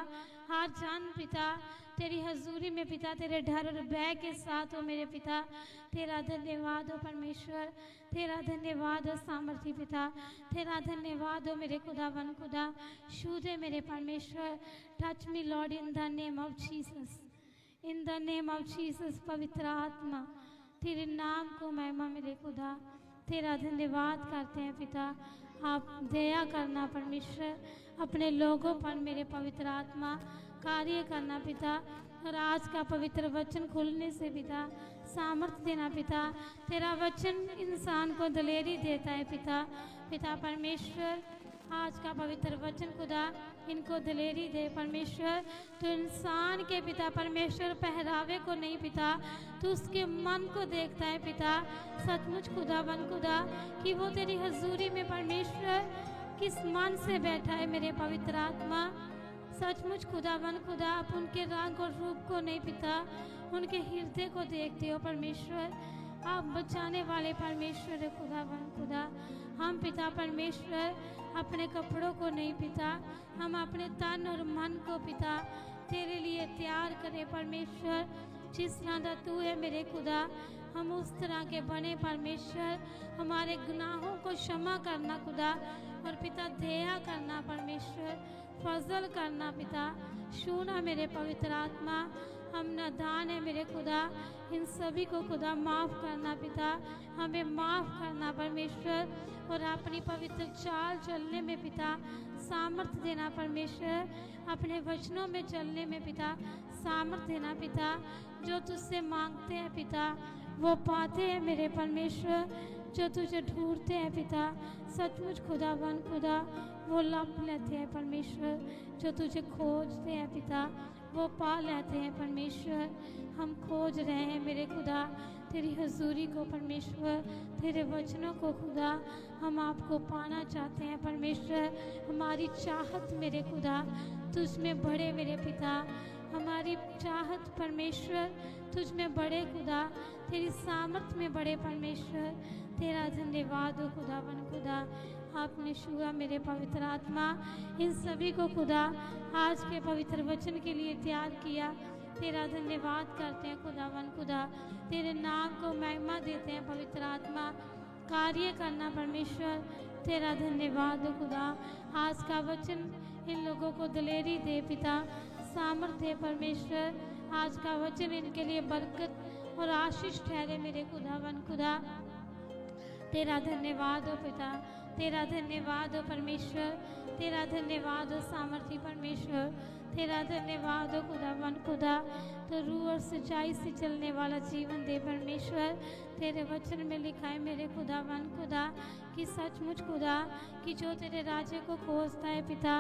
हर जान पिता तेरी हजूरी में पिता तेरे डर और भय के साथ हो मेरे पिता। तेरा धन्यवाद हो परमेश्वर। तेरा धन्यवाद हो सामर्थी पिता। तेरा धन्यवाद हो मेरे खुदावन खुदा। छू दे मेरे परमेश्वर। Touch me Lord in the name of Jesus. In the name of Jesus पवित्र आत्मा तेरे नाम को महिमा मिले खुदा। तेरा धन्यवाद करते हैं पिता। आप दया करना परमेश्वर अपने लोगों पर मेरे पवित्र आत्मा कार्य करना पिता। और आज का पवित्र वचन खुलने से पिता सामर्थ्य देना पिता। तेरा वचन इंसान को दलेरी देता है पिता। पिता परमेश्वर आज का पवित्र वचन खुदा इनको दलेरी दे परमेश्वर। तो इंसान के पिता परमेश्वर पहरावे को नहीं पिता तो उसके मन को देखता है पिता। सचमुच खुदा बन खुदा कि वो तेरी हजूरी में परमेश्वर किस मन से बैठा है मेरे पवित्र आत्मा। सचमुच खुदा बन खुदा आप उनके रंग और रूप को नहीं पिता उनके हृदय को देखते हो परमेश्वर। आप बचाने वाले परमेश्वर है खुदा बन खुदा। हम पिता परमेश्वर अपने कपड़ों को नहीं पिता हम अपने तन और मन को पिता तेरे लिए तैयार करें परमेश्वर। जिस तरह तू है मेरे खुदा हम उस तरह के बने परमेश्वर। हमारे गुनाहों को क्षमा करना खुदा और पिता दया करना परमेश्वर। फजल करना पिता छूना मेरे पवित्र आत्मा। हम नादान है मेरे खुदा इन सभी को खुदा माफ़ करना पिता। हमें माफ़ करना परमेश्वर और अपनी पवित्र चाल चलने में पिता सामर्थ्य देना परमेश्वर। अपने वचनों में चलने में पिता सामर्थ्य देना पिता। जो तुझसे मांगते हैं पिता वो पाते हैं मेरे परमेश्वर। जो तुझे ढूंढते हैं पिता सचमुच खुदा बन खुदा वो लब लेते हैं परमेश्वर। जो तुझे खोजते हैं पिता वो पा लेते हैं परमेश्वर। हम खोज रहे हैं मेरे खुदा तेरी हजूरी को परमेश्वर। तेरे वचनों को खुदा हम आपको पाना चाहते हैं परमेश्वर। हमारी चाहत मेरे खुदा तुझ में बढ़े मेरे पिता। हमारी चाहत परमेश्वर तुझ में बढ़े खुदा तेरी सामर्थ में बढ़े परमेश्वर। तेरा धन्यवाद हो खुदा बन खुदा। आपने छुआ मेरे पवित्र आत्मा। इन सभी को खुदा आज के पवित्र वचन के लिए तैयार किया। तेरा धन्यवाद करते हैं खुदावन खुदा, तेरे नाम को महिमा देते हैं पवित्र आत्मा। कार्य करना परमेश्वर, तेरा धन्यवाद हो खुदा। आज का वचन इन लोगों को दिलेरी दे पिता, सामर्थ्य परमेश्वर। आज का वचन इनके लिए बरकत और आशीष ठहरे मेरे खुदावन खुदा। तेरा धन्यवाद हो पिता, तेरा धन्यवाद हो परमेश्वर, तेरा धन्यवाद हो सामर्थी परमेश्वर, तेरा धन्यवाद हो खुदावन खुदा। तो रूह और सच्चाई से चलने वाला जीवन दे परमेश्वर। तेरे वचन में लिखा है मेरे खुदावन खुदा कि सचमुच खुदा कि जो तेरे राज्य को खोजता है पिता,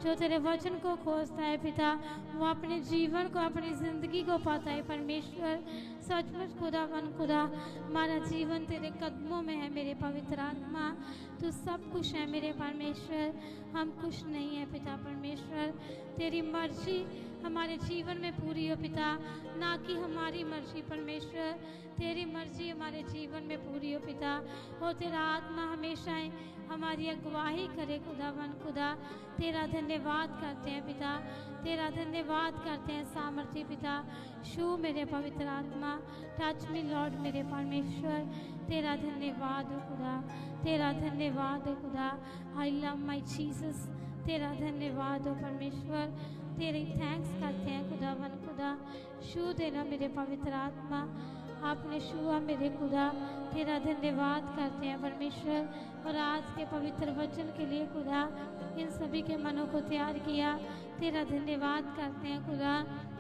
जो तेरे वचन को खोजता है पिता, वो अपने जीवन को, अपनी ज़िंदगी को पाता है परमेश्वर। सचमुच खुदावन खुदा, हमारा जीवन तेरे कदमों में है मेरे पवित्र आत्मा। तू सब कुछ है मेरे परमेश्वर, हम कुछ नहीं है पिता परमेश्वर। तेरी मर्जी हमारे जीवन में पूरी हो पिता, ना कि हमारी मर्जी परमेश्वर। तेरी मर्जी हमारे जीवन में पूरी हो पिता, और तेरा आत्मा हमेशा हमारी अगुवाही करे खुदावन खुदा। तेरा धन्यवाद करते हैं पिता, तेरा धन्यवाद करते हैं सामर्थ्य पिता। शू मेरे पवित्र आत्मा, टच मी लॉर्ड मेरे परमेश्वर। तेरा धन्यवाद हो खुदा, तेरा धन्यवाद हो खुदा। आई लव माई जीसस, तेरा धन्यवाद हो परमेश्वर। तेरी थैंक्स करते हैं खुदावन खुदा। शू देना मेरे पवित्र आत्मा, आपने छुआ मेरे खुदा। तेरा धन्यवाद करते हैं परमेश्वर। और आज के पवित्र वचन के लिए खुदा इन सभी के मनों को तैयार किया। तेरा धन्यवाद करते हैं खुदा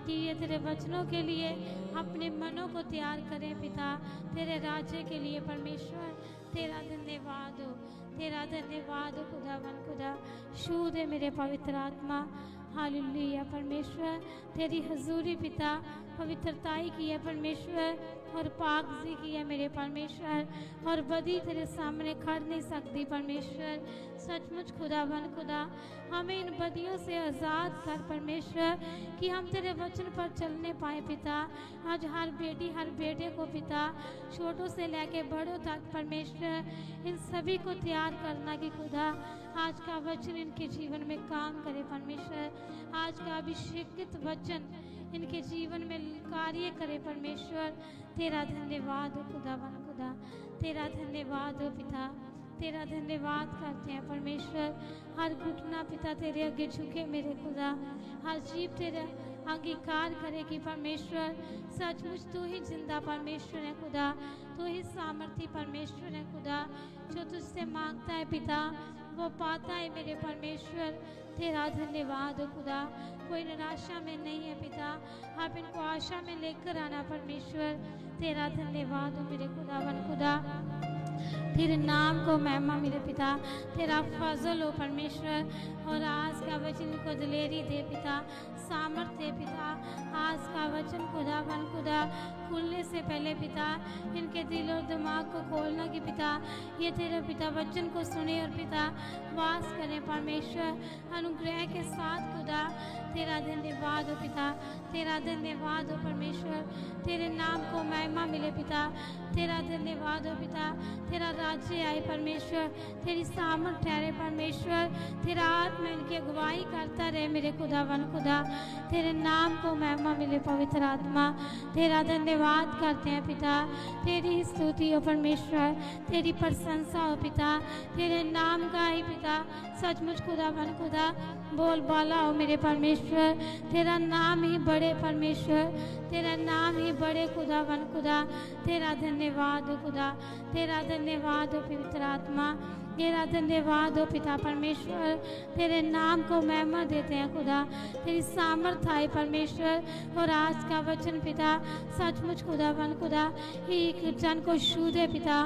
कि ये तेरे वचनों के लिए अपने मनों को तैयार करें पिता, तेरे राज्य के लिए परमेश्वर। तेरा धन्यवाद हो, तेरा धन्यवाद हो खुदावन खुदा। शू दे मेरे पवित्र आत्मा। हालेलुया परमेश्वर। तेरी हजूरी पिता पवित्रताई की है परमेश्वर, और पाकजी की है मेरे परमेश्वर, और बदी तेरे सामने खड़ नहीं सकती परमेश्वर। सचमुच खुदावन खुदा, हमें इन बदियों से आज़ाद कर परमेश्वर, कि हम तेरे वचन पर चलने पाए पिता। आज हर बेटी हर बेटे को पिता, छोटों से लेके बड़ों तक परमेश्वर, इन सभी को तैयार करना कि खुदा आज का वचन इनके जीवन में काम करे परमेश्वर। आज का अभिषेकित वचन इनके जीवन में कार्य करे परमेश्वर। तेरा धन्यवाद हो खुदावन खुदा, तेरा धन्यवाद हो पिता, तेरा धन्यवाद करते हैं परमेश्वर। हर घुटना पिता तेरे आगे झुके मेरे खुदा, हर जीव तेरे अंगीकार करे कि परमेश्वर सचमुच तू ही जिंदा परमेश्वर है खुदा, तू ही सामर्थी परमेश्वर है खुदा। जो तुझसे मांगता है पिता वो पाता है मेरे परमेश्वर। तेरा धन्यवाद हो खुदा। कोई निराशा में नहीं है पिता, आप इनको आशा में लेकर आना परमेश्वर। तेरा धन्यवाद हो मेरे खुदावन खुदा। तेरे नाम को महिमा मेरे पिता, तेरा फजल हो परमेश्वर। और आज का वचन को दिलेरी दे पिता, सामर्थ्य पिता। आज का वचन खुदावन खुदा खुलने से पहले पिता इनके दिल और दिमाग को खोलना कि पिता ये तेरे पिता वचन को सुने और पिता वास करें परमेश्वर अनुग्रह के साथ खुदा। तेरा धन्यवाद हो पिता, तेरा धन्यवाद हो परमेश्वर। तेरे नाम को महिमा मिले पिता, तेरा धन्यवाद हो पिता। तेरा राज्य आए परमेश्वर, तेरी सामर्थ ठहरे परमेश्वर। तेरा आत्मा इनकी अगुवाई करता रहे मेरे खुदावन खुदा। तेरे नाम को महिमा मिले पवित्र आत्मा। तेरा धन्यवाद करते हैं पिता, तेरी स्तुति हो परमेश्वर, तेरी प्रशंसा हो पिता। तेरे नाम का ही पिता सचमुच खुदावन खुदा बोल बाला हो मेरे परमेश्वर। तेरा नाम ही बड़े परमेश्वर, तेरा नाम ही बड़े खुदावन खुदा। तेरा धन्यवाद हो खुदा, तेरा धन्यवाद हो पवित्र आत्मा। तेरा धन्यवाद हो पिता परमेश्वर। तेरे नाम को महिमा देते हैं खुदा, तेरी सामर्थ आए परमेश्वर। और आज का वचन पिता सचमुच खुदावन खुदा एक जन को छू दे पिता,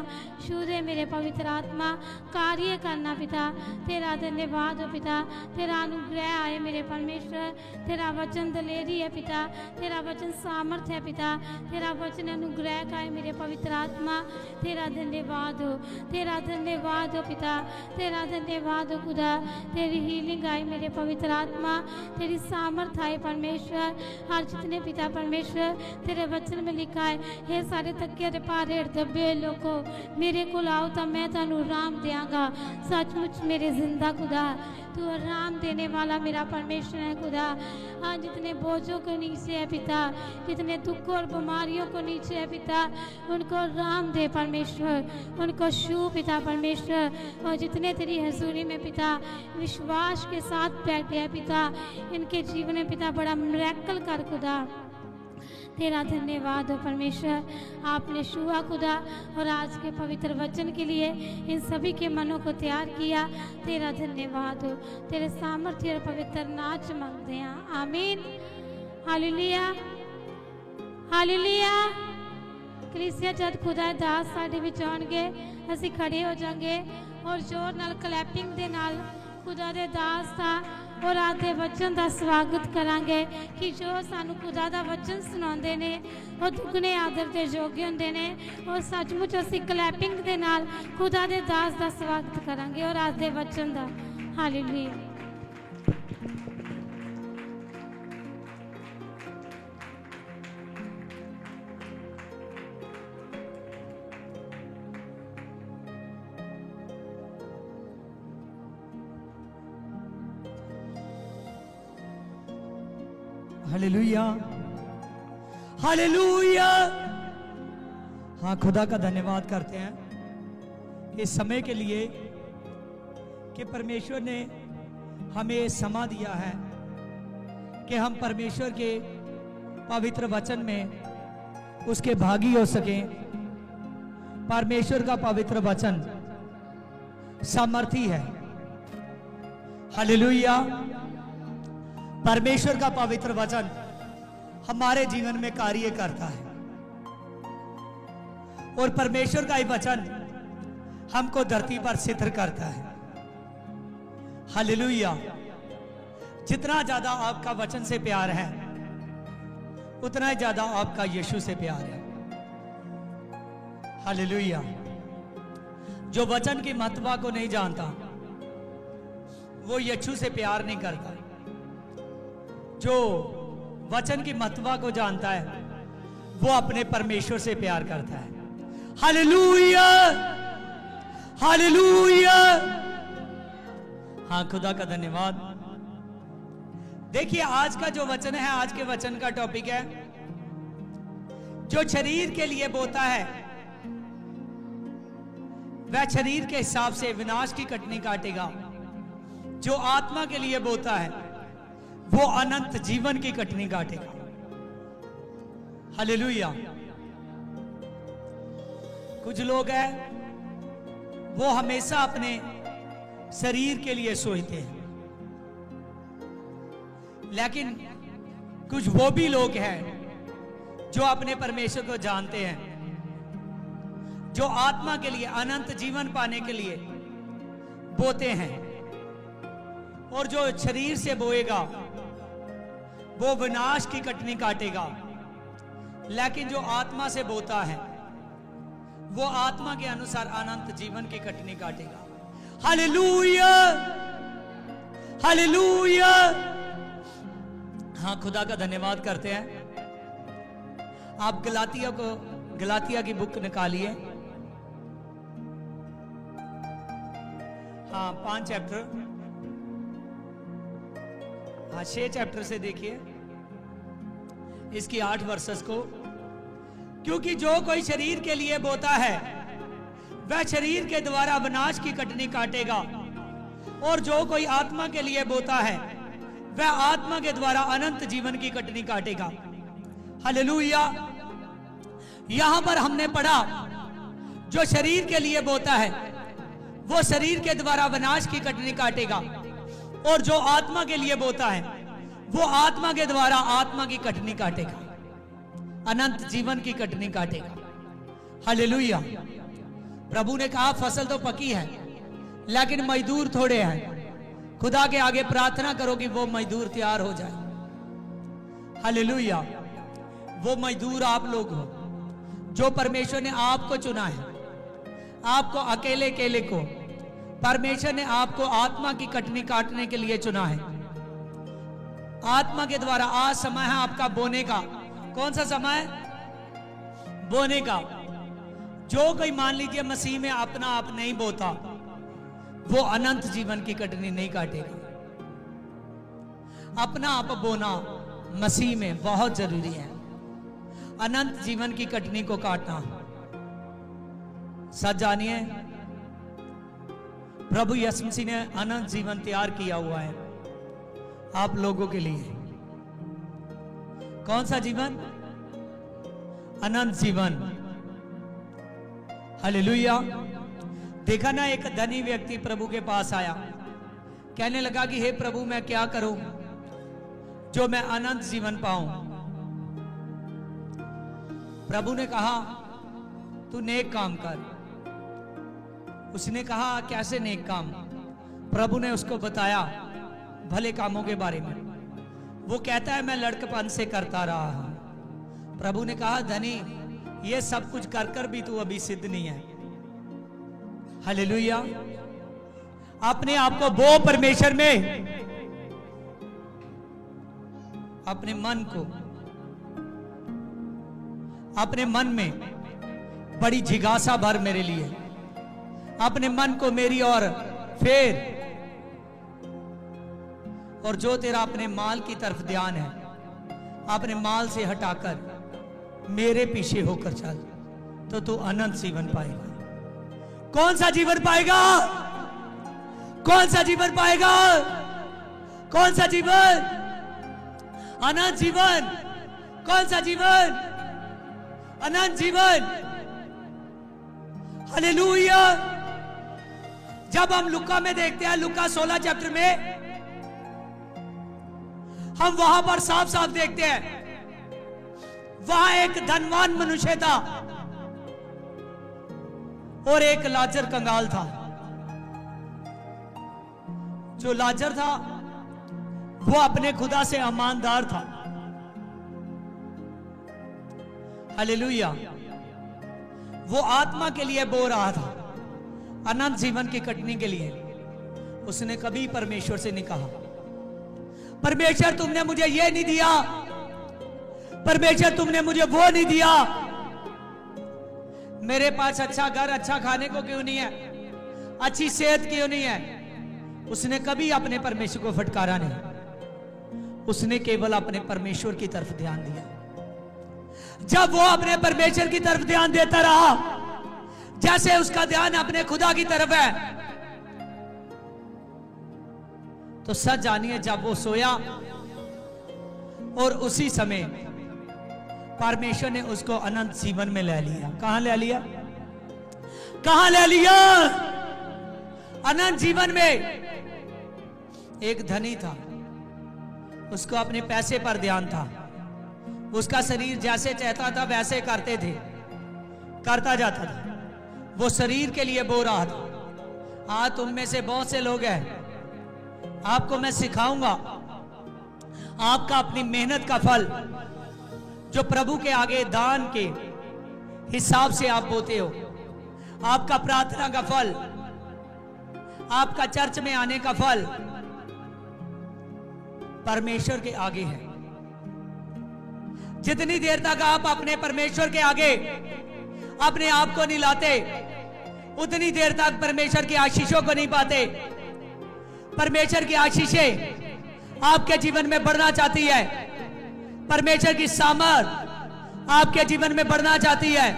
छू दे मेरे पवित्र आत्मा। कार्य करना पिता, तेरा धन्यवाद हो पिता। तेरा अनुग्रह आए मेरे परमेश्वर। तेरा वचन दलेरी है पिता, तेरा वचन सामर्थ है पिता। तेरा वचन अनुग्रह का है मेरे पवित्र आत्मा। तेरा धन्यवाद हो, तेरा धन्यवाद हो पिता। पिता, तेरा धन्यवाद हो खुदा। तेरी हीलिंग आई मेरे पवित्र आत्मा, तेरी सामर्थ आई परमेश्वर। हर जितने पिता परमेश्वर तेरे वचन में लिखा है, हे सारे थके ते भारे दबे लोगो मेरे को आओ तो मैं तुहानू आराम देंगा। सचमुच मेरे जिंदा खुदा तू आराम देने वाला मेरा परमेश्वर है खुदा। हाँ, जितने बोझों को नीचे है पिता, जितने दुखों और बीमारियों को नीचे है पिता, उनको आराम दे परमेश्वर, उनको छू पिता परमेश्वर। और जितने तेरी हजूरी में पिता विश्वास के साथ बैठे हैं पिता, इनके जीवन में पिता बड़ा मिरेकल कर खुदा। तेरा धन्यवाद हो परमेश्वर, आपने छुआ खुदा और आज के पवित्र वचन के लिए इन सभी के मनों को तैयार किया। तेरा धन्यवाद हो, तेरे सामर्थ्य और पवित्र नाच मांगते हैं, आमीन। Hallelujah hallelujah. कलीसिया जद खुदा दास साडे विच आउणगे, असीं खड़े हो जाएंगे और जोर नाल क्लैपिंग दे नाल खुदा दे दास दा और आदे वचन का स्वागत करांगे कि जो सानू खुदा दा वचन सुनाते ने वो दुगने आदर के योग्य होंदे ने। और सचमुच असीं क्लैपिंग दे नाल खुदा दे दास का स्वागत करांगे और आदे वचन का। हालेलुया। Hallelujah hallelujah. हाँ, खुदा का धन्यवाद करते हैं इस समय के लिए कि परमेश्वर ने हमें समा दिया है कि हम परमेश्वर के पवित्र वचन में उसके भागी हो सकें। परमेश्वर का पवित्र वचन सामर्थी है। हालेलुया। परमेश्वर का पवित्र वचन हमारे जीवन में कार्य करता है और परमेश्वर का ये वचन हमको धरती पर सिद्ध करता है। हालेलुया। जितना ज्यादा आपका वचन से प्यार है उतना ही ज्यादा आपका यीशु से प्यार है। हालेलुया। जो वचन की महत्ता को नहीं जानता वो यीशु से प्यार नहीं करता। जो वचन की महत्ता को जानता है वो अपने परमेश्वर से प्यार करता है। Hallelujah hallelujah. हाँ, खुदा का धन्यवाद। देखिए, आज का जो वचन है, आज के वचन का टॉपिक है, जो शरीर के लिए बोता है वह शरीर के हिसाब से विनाश की कटनी काटेगा। जो आत्मा के लिए बोता है वो अनंत जीवन की कटनी काटेगा। हालेलुया। कुछ लोग हैं वो हमेशा अपने शरीर के लिए सोचते हैं, लेकिन कुछ वो भी लोग हैं जो अपने परमेश्वर को जानते हैं, जो आत्मा के लिए अनंत जीवन पाने के लिए बोते हैं। और जो शरीर से बोएगा वो विनाश की कटनी काटेगा, लेकिन जो आत्मा से बोता है वो आत्मा के अनुसार अनंत जीवन की कटनी काटेगा। Hallelujah hallelujah. हाँ, खुदा का धन्यवाद करते हैं। आप गलातिया की बुक निकालिए। हाँ, 5 चैप्टर, हाँ 6 चैप्टर से देखिए इसकी 8 वर्सेस को। क्योंकि जो कोई शरीर के लिए बोता है वह शरीर के द्वारा विनाश की कटनी काटेगा, और जो कोई आत्मा के लिए बोता है वह आत्मा के द्वारा अनंत जीवन की कटनी काटेगा। हालेलुया। यहां पर हमने पढ़ा जो शरीर के लिए बोता है वो शरीर के द्वारा विनाश की कटनी काटेगा, और जो आत्मा के लिए बोता है वो आत्मा के द्वारा आत्मा की कटनी काटेगा, अनंत जीवन की कटनी काटेगा। हालेलुया। प्रभु ने कहा फसल तो पकी है लेकिन मजदूर थोड़े हैं। खुदा के आगे प्रार्थना करो कि वो मजदूर तैयार हो जाए। हालेलुया। वो मजदूर आप लोग हो जो परमेश्वर ने आपको चुना है। आपको अकेले को परमेश्वर ने आपको आत्मा की कटनी काटने के लिए चुना है। आत्मा के द्वारा आज समय है आपका बोने का। कौन सा समय है? बोने का। जो कोई मान लीजिए मसीह में अपना आप नहीं बोता, वो अनंत जीवन की कटनी नहीं काटेगा। अपना आप बोना मसीह में बहुत जरूरी है। अनंत जीवन की कटनी को काटना। सच जानिए, प्रभु यीशु मसीह ने अनंत जीवन तैयार किया हुआ है आप लोगों के लिए। कौन सा जीवन? अनंत जीवन। हालेलुया। देखा ना, एक धनी व्यक्ति प्रभु के पास आया, कहने लगा कि हे प्रभु, मैं क्या करूं जो मैं अनंत जीवन पाऊं। प्रभु ने कहा, तू नेक काम कर। उसने कहा, कैसे नेक काम? प्रभु ने उसको बताया भले कामों के बारे में। वो कहता है, मैं लड़कपन से करता रहा हूं। प्रभु ने कहा, धनी, ये सब कुछ कर कर भी तू अभी सिद्ध नहीं है। हालेलुया। अपने आप को वो परमेश्वर में, अपने मन को, अपने मन में बड़ी जिज्ञासा भर मेरे लिए। अपने मन को मेरी और फेर, और जो तेरा अपने माल की तरफ ध्यान है, अपने माल से हटाकर मेरे पीछे होकर चल, तो तू अनंत जीवन पाएगा। कौन सा जीवन पाएगा? कौन सा जीवन पाएगा? कौन सा जीवन? अनंत जीवन। कौन सा जीवन? अनंत जीवन। हालेलुया। जब हम लुका में देखते हैं, लुका 16 चैप्टर में, हम वहां पर साफ साफ देखते हैं, वहां एक धनवान मनुष्य था और एक लाजर कंगाल था। जो लाजर था वो अपने खुदा से ईमानदार था। हालेलुया। वो आत्मा के लिए बो रहा था, अनंत जीवन की कटनी के लिए। उसने कभी परमेश्वर से नहीं कहा, परमेश्वर तुमने मुझे ये नहीं दिया, परमेश्वर तुमने मुझे वो नहीं दिया, मेरे पास अच्छा घर, अच्छा खाने को क्यों नहीं है, अच्छी सेहत क्यों नहीं है। उसने कभी अपने परमेश्वर को फटकारा नहीं। उसने केवल अपने परमेश्वर की तरफ ध्यान दिया। जब वो अपने परमेश्वर की तरफ ध्यान देता रहा, जैसे उसका ध्यान अपने खुदा की तरफ है, तो सच जानिए, जब वो सोया और उसी समय परमेश्वर ने उसको अनंत जीवन में ले लिया। कहां ले लिया? कहां ले लिया? अनंत जीवन में। एक धनी था, उसको अपने पैसे पर ध्यान था। उसका शरीर जैसे चाहता था वैसे करता जाता था। वो शरीर के लिए बो रहा था। आज तुम में से बहुत से लोग हैं, आपको मैं सिखाऊंगा, आपका अपनी मेहनत का फल जो प्रभु के आगे दान के हिसाब से आप बोते हो, आपका प्रार्थना का फल, आपका चर्च में आने का फल परमेश्वर के आगे है। जितनी देर तक आप अपने परमेश्वर के आगे अपने आप को नहीं लाते, उतनी देर तक परमेश्वर की आशीषों को नहीं पाते। परमेश्वर की आशीषें आपके जीवन में बढ़ना चाहती है, परमेश्वर की सामर्थ आपके जीवन में बढ़ना चाहती है।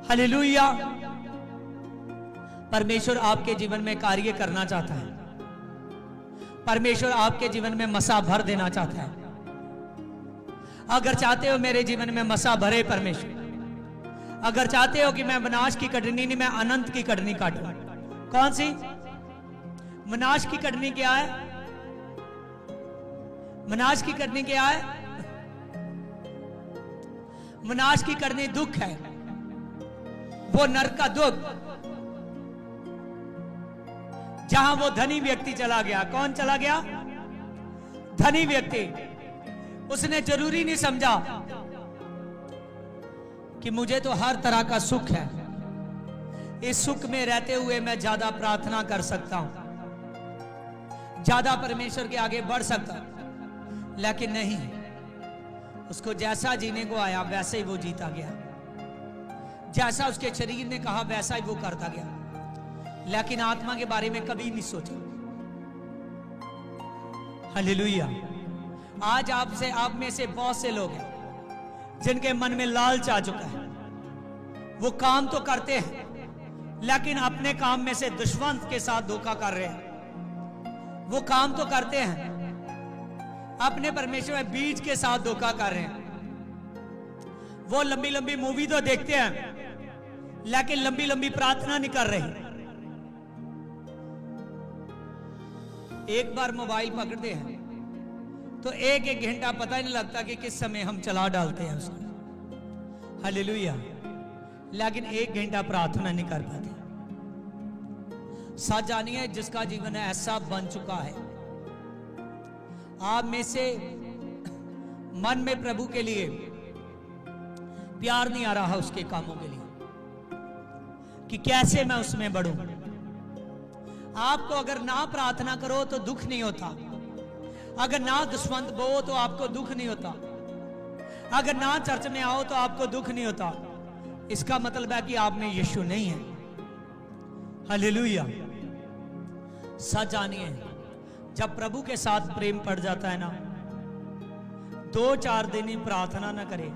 हालेलुया। परमेश्वर आपके जीवन में कार्य करना चाहता है। परमेश्वर आपके जीवन में मसा भर देना चाहता है। अगर चाहते हो मेरे जीवन में मसा भरे परमेश्वर, अगर चाहते हो कि मैं विनाश की कटनी नहीं, मैं अनंत की कटनी काटूं। कौन सी? विनाश की कटनी क्या है? विनाश की कटनी क्या है? विनाश की कटनी दुख है, वो नरक का दुख, जहां वो धनी व्यक्ति चला गया। कौन चला गया? धनी व्यक्ति। उसने जरूरी नहीं समझा कि मुझे तो हर तरह का सुख है, इस सुख में रहते हुए मैं ज्यादा प्रार्थना कर सकता हूं, ज्यादा परमेश्वर के आगे बढ़ सकता हूं, लेकिन नहीं, उसको जैसा जीने को आया वैसे ही वो जीता गया, जैसा उसके शरीर ने कहा वैसा ही वो करता गया, लेकिन आत्मा के बारे में कभी नहीं सोचा। हालेलुया। आज आपसे, आप में से बहुत से लोग हैं जिनके मन में लालच आ चुका है। वो काम तो करते हैं लेकिन अपने काम में से दुश्मन के साथ धोखा कर रहे हैं। वो काम तो करते हैं, अपने परमेश्वर में बीज के साथ धोखा कर रहे हैं। वो लंबी लंबी मूवी तो देखते हैं लेकिन लंबी लंबी प्रार्थना नहीं कर रहे। एक बार मोबाइल पकड़ते हैं तो एक एक घंटा पता ही नहीं लगता कि किस समय हम चला डालते हैं उसको। हालेलुया। लेकिन एक घंटा प्रार्थना नहीं कर पाते। सच जानिए, जिसका जीवन ऐसा बन चुका है, आप में से मन में प्रभु के लिए प्यार नहीं आ रहा उसके कामों के लिए कि कैसे मैं उसमें बढ़ूं। आपको अगर ना प्रार्थना करो तो दुख नहीं होता, अगर ना दुश्मन बो तो आपको दुख नहीं होता, अगर ना चर्च में आओ तो आपको दुख नहीं होता। इसका मतलब है कि आप में यीशु नहीं है। हालेलुया। सच जानिए, जब प्रभु के साथ प्रेम पड़ जाता है ना, 2-4 दिन ही प्रार्थना ना करे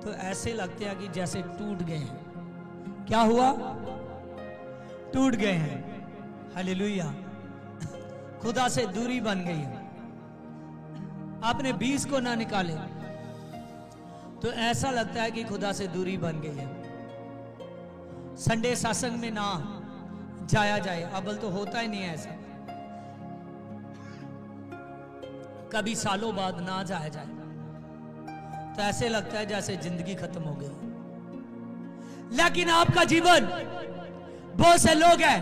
तो ऐसे लगते हैं कि जैसे टूट गए हैं। क्या हुआ? टूट गए हैं। हालेलुया। खुदा से दूरी बन गई है। आपने 20 को ना निकाले तो ऐसा लगता है कि खुदा से दूरी बन गई है। संडे सत्संग में ना जाया जाए, अबल तो होता ही नहीं है ऐसा। कभी सालों बाद ना जाया जाए तो ऐसे लगता है जैसे जिंदगी खत्म हो गई। लेकिन आपका जीवन, बहुत से लोग हैं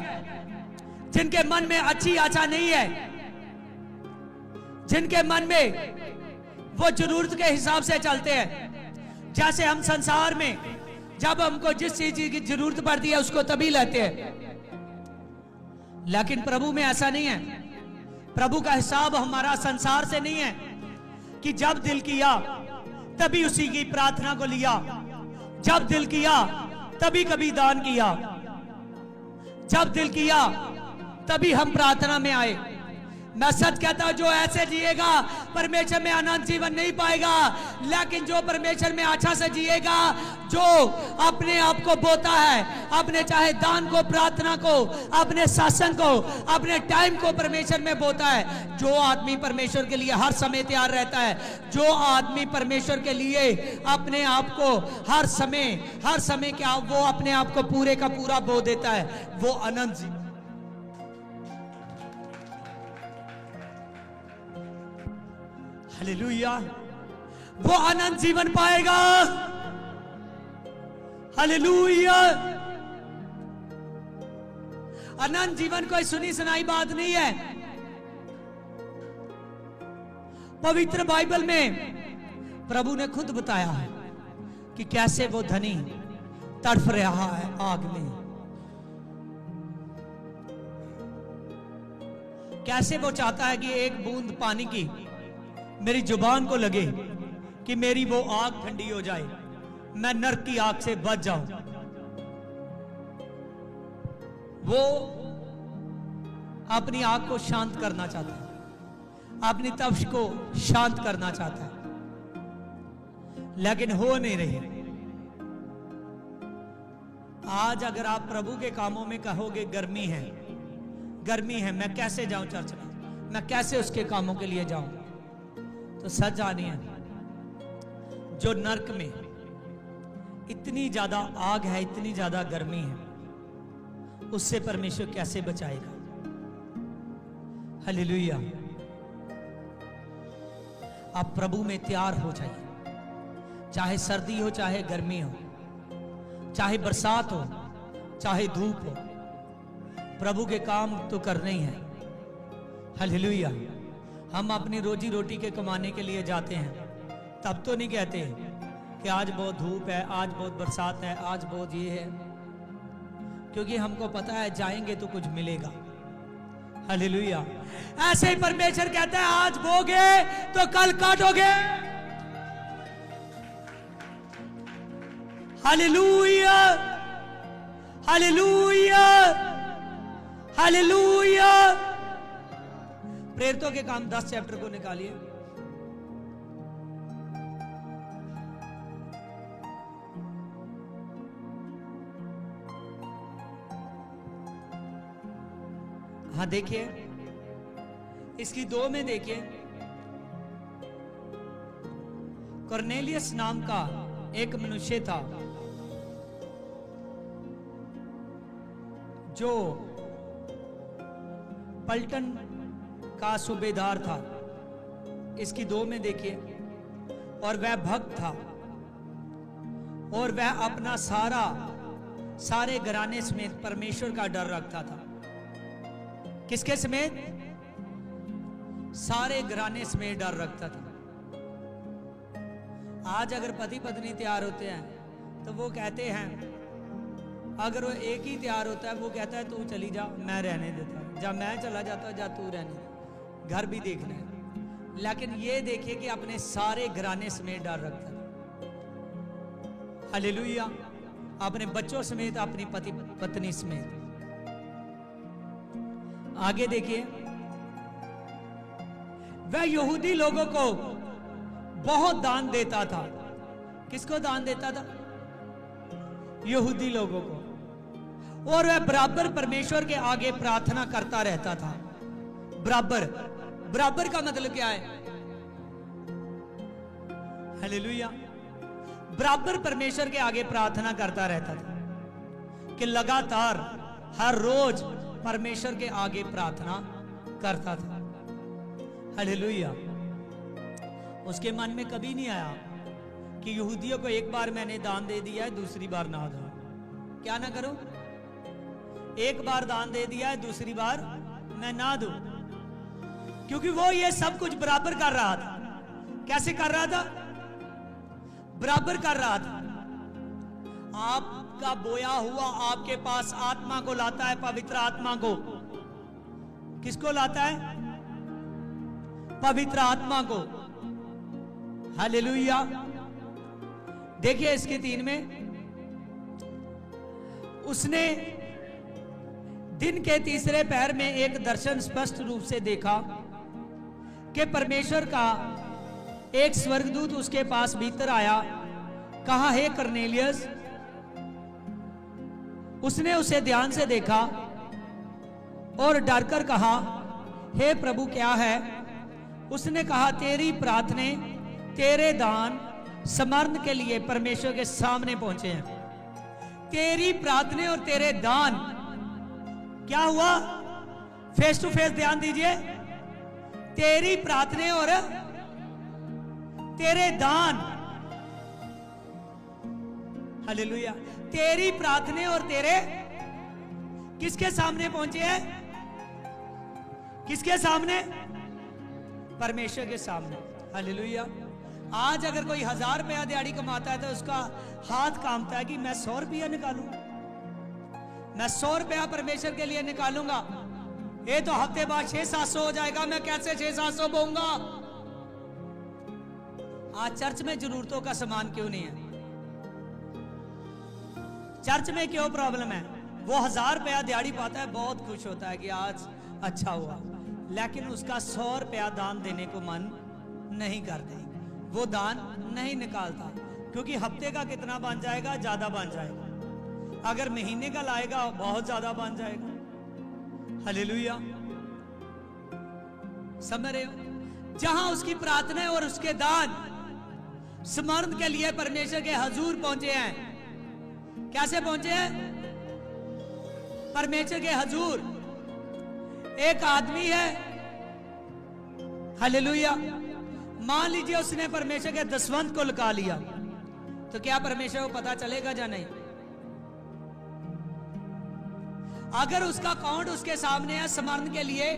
जिनके मन में अच्छी आशा नहीं है, जिनके मन में वो जरूरत के हिसाब से चलते हैं। जैसे हम संसार में जब हमको जिस चीज की जरूरत पड़ती है उसको तभी लेते हैं, लेकिन प्रभु में ऐसा नहीं है। प्रभु का हिसाब हमारा संसार से नहीं है कि जब दिल किया तभी उसी की प्रार्थना को लिया, जब दिल किया तभी कभी दान किया, जब दिल किया तभी हम प्रार्थना में आए। मैं सच कहता हूं, जो ऐसे जिएगा परमेश्वर में अनंत जीवन नहीं पाएगा। लेकिन जो परमेश्वर में अच्छा से जिएगा, जो अपने आप को बोता है, अपने चाहे दान को, प्रार्थना को, अपने सत्संग को, अपने टाइम को परमेश्वर में बोता है, जो आदमी परमेश्वर के लिए हर समय तैयार रहता है, जो आदमी परमेश्वर के लिए अपने आप को हर समय क्या वो अपने आप को पूरे का पूरा बो देता है, वो अनंत जीवन, हालेलुया, वो अनंत जीवन पाएगा। हालेलुया। अनंत जीवन कोई सुनी सुनाई बात नहीं है। पवित्र बाइबल में प्रभु ने खुद बताया है कि कैसे वो धनी तड़फ रहा है आग में, कैसे वो चाहता है कि एक बूंद पानी की मेरी जुबान को लगे कि मेरी वो आग ठंडी हो जाए, मैं नरक की आग से बच जाऊं। वो अपनी आग को शांत करना चाहता है, अपनी तपश को शांत करना चाहता है, लेकिन हो नहीं रही। आज अगर आप प्रभु के कामों में कहोगे गर्मी है, गर्मी है, मैं कैसे जाऊं चर्च में, मैं कैसे उसके कामों के लिए जाऊं, तो सच जानिए, जो नरक में इतनी ज्यादा आग है, इतनी ज्यादा गर्मी है, उससे परमेश्वर कैसे बचाएगा। हालेलुया। आप प्रभु में तैयार हो जाइए, चाहे सर्दी हो, चाहे गर्मी हो, चाहे बरसात हो, चाहे धूप हो, प्रभु के काम तो करने ही है। हालेलुया। हम अपनी रोजी रोटी के कमाने के लिए जाते हैं, तब तो नहीं कहते कि आज बहुत धूप है, आज बहुत बरसात है, आज बहुत ये है, क्योंकि हमको पता है जाएंगे तो कुछ मिलेगा। हालेलुया। ऐसे ही परमेश्वर कहता है आज बोगे तो कल काटोगे। Hallelujah, hallelujah, hallelujah. प्रेरितों के काम 10 चैप्टर को निकालिए। हाँ देखिए, इसकी 2 में देखिए, कॉर्नेलियस नाम का एक मनुष्य था जो पलटन का सूबेदार था। इसकी 2 में देखिए, और वह भक्त था और वह अपना सारे घराने समेत परमेश्वर का डर रखता था। किसके समेत? सारे घराने समेत डर रखता था। आज अगर पति पत्नी तैयार होते हैं तो वो कहते हैं, अगर वो एक ही तैयार होता है वो कहता है तू चली जा, मैं रहने देता हूं, जा मैं चला जाता हूं, जा तू रहने दे, घर भी देखना है। लेकिन ये देखिए कि अपने सारे घराने समेत डर रखता था। हालेलुया। अपने बच्चों समेत, अपनी पति पत्नी समेत। आगे देखिए, वह यहूदी लोगों को बहुत दान देता था। किसको दान देता था? यहूदी लोगों को। और वह बराबर परमेश्वर के आगे प्रार्थना करता रहता था। बराबर का मतलब क्या है? हालेलुया। बराबर परमेश्वर के आगे प्रार्थना करता रहता था कि लगातार हर रोज परमेश्वर के आगे प्रार्थना करता था। हालेलुया। उसके मन में कभी नहीं आया कि यहूदियों को एक बार मैंने दान दे दिया है, दूसरी बार ना दूं। क्या ना करूं? एक बार दान दे दिया है, दूसरी बार मैं ना दूं। क्योंकि वो ये सब कुछ बराबर कर रहा था। कैसे कर रहा था? बराबर कर रहा था। आपका बोया हुआ आपके पास आत्मा को लाता है, पवित्र आत्मा को। किसको लाता है? पवित्र आत्मा को। हालेलुया। देखिए इसके 3 में, उसने दिन के तीसरे पहर में एक दर्शन स्पष्ट रूप से देखा कि परमेश्वर का एक स्वर्गदूत उसके पास भीतर आया, कहा हे कर्नेलियस। उसने उसे ध्यान से देखा और डरकर कहा हे प्रभु क्या है? उसने कहा तेरी प्रार्थना, तेरे दान समर्पण के लिए परमेश्वर के सामने पहुंचे हैं। तेरी प्रार्थना और तेरे दान क्या हुआ? फेस टू फेस ध्यान दीजिए। तेरी प्रार्थना और तेरे दान, हालेलुया, तेरी प्रार्थना और तेरे किसके सामने पहुंचे हैं? किसके सामने? परमेश्वर के सामने। हालेलुया। आज अगर कोई 1000 रुपया दिहाड़ी कमाता है तो उसका हाथ कांपता है कि मैं 100 रुपया निकालूं, मैं 100 रुपया परमेश्वर के लिए निकालूंगा। ये तो हफ्ते बाद 600-700 हो जाएगा, मैं कैसे 600-700 बोऊंगा? आज चर्च में जरूरतों का सामान क्यों नहीं है? चर्च में क्यों प्रॉब्लम है? वो 1000 रुपया दिहाड़ी पाता है, बहुत खुश होता है कि आज अच्छा हुआ, लेकिन उसका 100 रुपया दान देने को मन नहीं करते। वो दान नहीं निकालता क्योंकि हफ्ते का कितना बन जाएगा? ज्यादा बन जाएगा। अगर महीने का लाएगा बहुत ज्यादा बन जाएगा। हालेलुया। समझ रहे हो? जहां उसकी प्रार्थना और उसके दान समर्पण के लिए परमेश्वर के हजूर पहुंचे हैं। कैसे पहुंचे हैं? परमेश्वर के हजूर। एक आदमी है, हालेलुया, मान लीजिए उसने परमेश्वर के दसवंत को लगा लिया, तो क्या परमेश्वर को पता चलेगा या नहीं? अगर उसका अकाउंट उसके सामने है समर्पण के लिए,